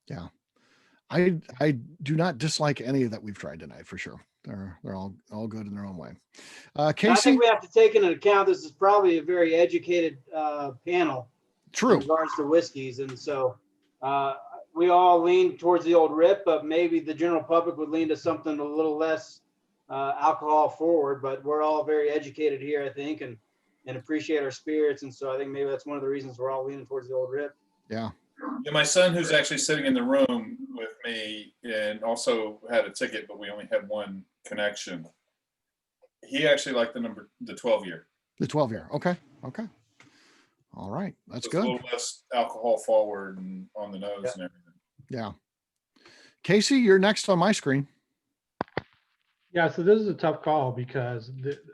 Yeah. I do not dislike any that we've tried tonight for sure. They're all good in their own way. Casey? I think we have to take into account this is probably a very educated panel. True. In regards to whiskeys, and so we all lean towards the Old Rip, but maybe the general public would lean to something a little less alcohol forward. But we're all very educated here, I think, and appreciate our spirits, and so I think maybe that's one of the reasons we're all leaning towards the Old Rip. Yeah. Yeah, my son, who's actually sitting in the room with me and also had a ticket, but we only had one connection. He actually liked the 12 year. The 12 year. Okay. All right. That's good. A little less alcohol forward and on the nose and everything. Yeah. Casey, you're next on my screen. Yeah, so this is a tough call because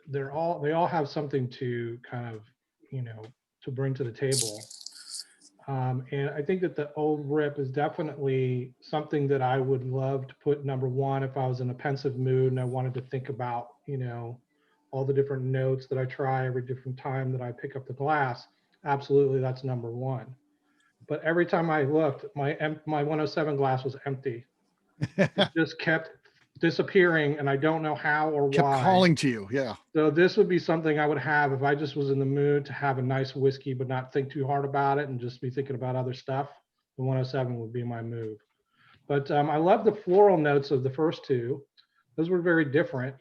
they all have something to kind of, to bring to the table. And I think that the Old Rip is definitely something that I would love to put number one if I was in a pensive mood and I wanted to think about, all the different notes that I try every different time that I pick up the glass. Absolutely, that's number one. But every time I looked, my 107 glass was empty. It just kept disappearing, and I don't know how or Kept why. calling to you. Yeah. So this would be something I would have if I just was in the mood to have a nice whiskey, but not think too hard about it and just be thinking about other stuff. The 107 would be my move. But I love the floral notes of the first two. Those were very different.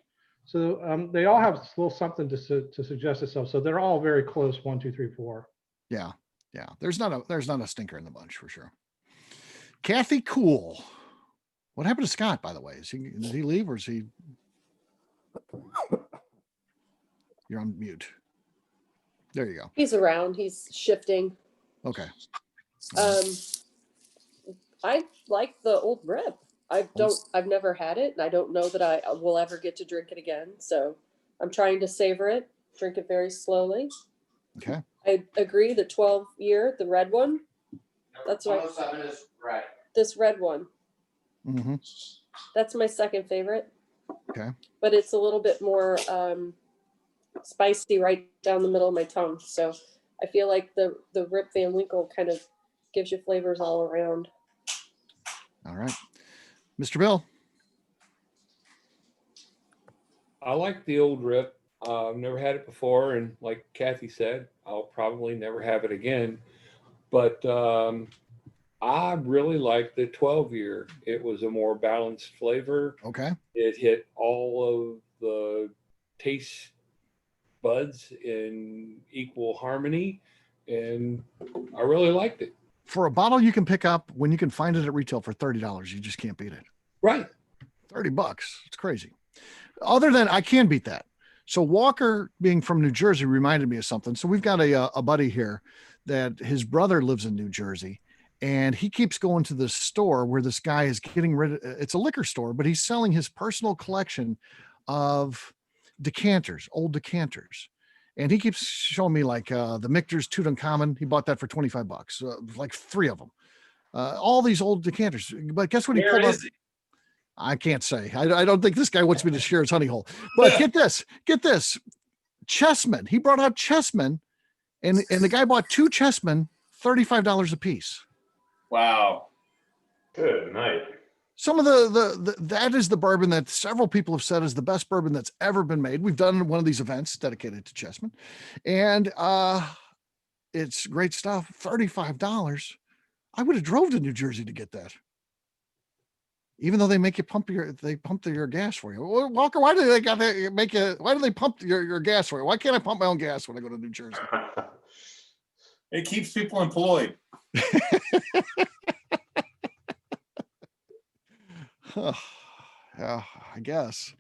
So they all have a little something to suggest itself. So they're all very close. 1, 2, 3, 4. Yeah. Yeah. There's not a stinker in the bunch for sure. Kathy Cool. What happened to Scott, by the way? Did he leave or is he? You're on mute. There you go. He's around. He's shifting. Okay. I like the Old Rip. I've never had it, and I don't know that I will ever get to drink it again. So I'm trying to savor it, drink it very slowly. Okay. I agree. The 12-year, the red one. That's right. 107 is right. This red one. Mm-hmm. That's my second favorite. Okay. But it's a little bit more spicy right down the middle of my tongue. So I feel like the Rip Van Winkle kind of gives you flavors all around. All right. Mr. Bill. I like the Old Rip. I've never had it before. And like Kathy said, I'll probably never have it again. But I really like the 12-year. It was a more balanced flavor. Okay. It hit all of the taste buds in equal harmony. And I really liked it. For a bottle you can pick up when you can find it at retail for $30, you just can't beat it. Right. $30. It's crazy. Other than I can beat that. So Walker being from New Jersey reminded me of something. So we've got a buddy here that his brother lives in New Jersey and he keeps going to this store where this guy is getting rid of, it's a liquor store, but he's selling his personal collection of decanters, old decanters. And he keeps showing me like the Michter's Tutankhamun. He bought that for $25, like 3 of them. All these old decanters. But guess what he pulled up? I can't say. I don't think this guy wants me to share his honey hole. But get this. Chessmen. He brought out chessmen, and the guy bought 2 chessmen, $35 a piece. Wow. Good night. Some of the that is the bourbon that several people have said is the best bourbon that's ever been made. We've done one of these events dedicated to chessmen, and it's great stuff. $35. I would have drove to New Jersey to get that. Even though they make you pump your gas for you. Walker, why do they pump your gas for you? Why can't I pump my own gas when I go to New Jersey? It keeps people employed. Yeah, I guess.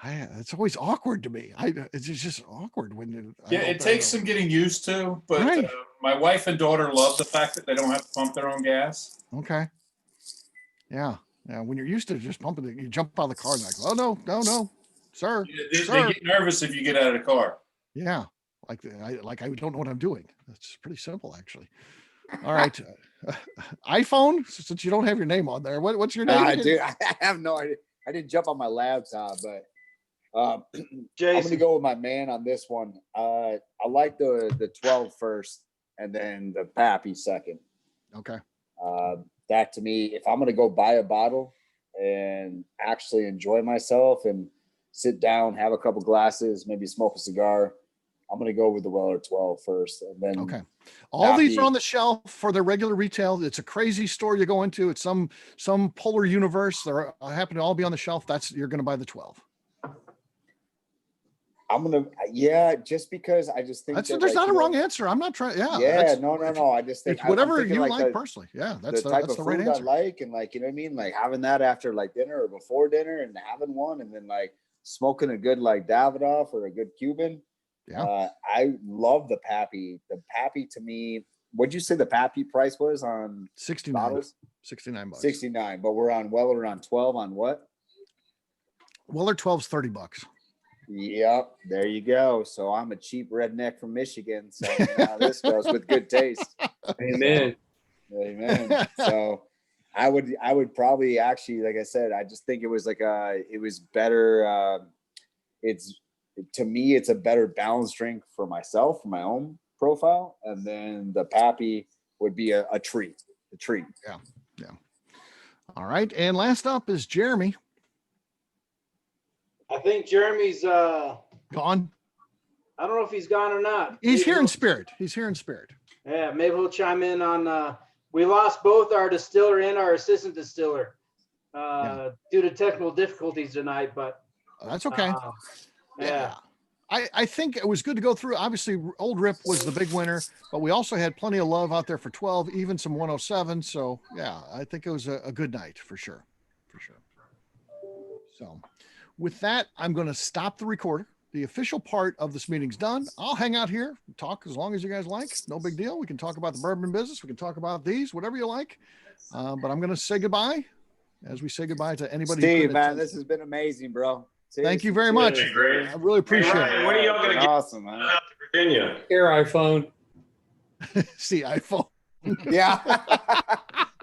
It's always awkward to me. It's just awkward when it takes some getting used to, but right. My wife and daughter love the fact that they don't have to pump their own gas. Okay. Yeah. When you're used to just pumping it, you jump out of the car and like, oh no, sir. They get nervous if you get out of the car. Yeah. Like I don't know what I'm doing. That's pretty simple, actually. All right. iPhone, since you don't have your name on there, what's your name? Dude, I have no idea. I didn't jump on my laptop, but I'm Jason. gonna go with my man on this one. I like the 12 first, and then the Pappy second. Okay. That to me, if I'm gonna go buy a bottle and actually enjoy myself and sit down, have a couple glasses, maybe smoke a cigar, I'm gonna go with the Weller 12 first, and then okay. All these are on the shelf for their regular retail. It's a crazy store you go into. It's some polar universe. They happen to all be on the shelf. You're gonna buy the 12. I'm gonna, just because I just think there's not a wrong answer. I'm not trying. No. I just think it's whatever you like personally. Yeah, that's the type of right food answer. I like, and like, you know what I mean, like having that after like dinner or before dinner, and having one, and then like smoking a good like Davidoff or a good Cuban. Yeah, I love the Pappy. The Pappy to me, what'd you say the Pappy price was on 69 bottles? $69. 69, but we're on Weller on 12 on what? Weller 12's $30. Yep, there you go. So I'm a cheap redneck from Michigan. So now this goes with good taste. Amen. Amen. So I would probably actually, like I said, I just think it was it was better. To me, it's a better balanced drink for myself, for my own profile. And then the Pappy would be a treat. Yeah. All right. And last up is Jeremy. I think Jeremy's Gone. I don't know if he's gone or not. He's Maybe here in he'll- spirit. He's here in spirit. Yeah, maybe he'll chime in on. We lost both our distiller and our assistant distiller due to technical difficulties tonight, but That's okay. yeah. I think it was good to go through. Obviously, Old Rip was the big winner, but we also had plenty of love out there for 12, even some 107. So yeah, I think it was a good night for sure. So with that, I'm going to stop the recorder. The official part of this meeting's done. I'll hang out here, talk as long as you guys like. No big deal. We can talk about the bourbon business. We can talk about these, whatever you like. But I'm going to say goodbye as we say goodbye to anybody. who Steve, couldn't man, attend. this has been amazing, bro. Thank you very much. Great. I really appreciate Ryan, it. when are y'all gonna get Awesome, man. out to Virginia? Here, iPhone. See, iPhone. Yeah.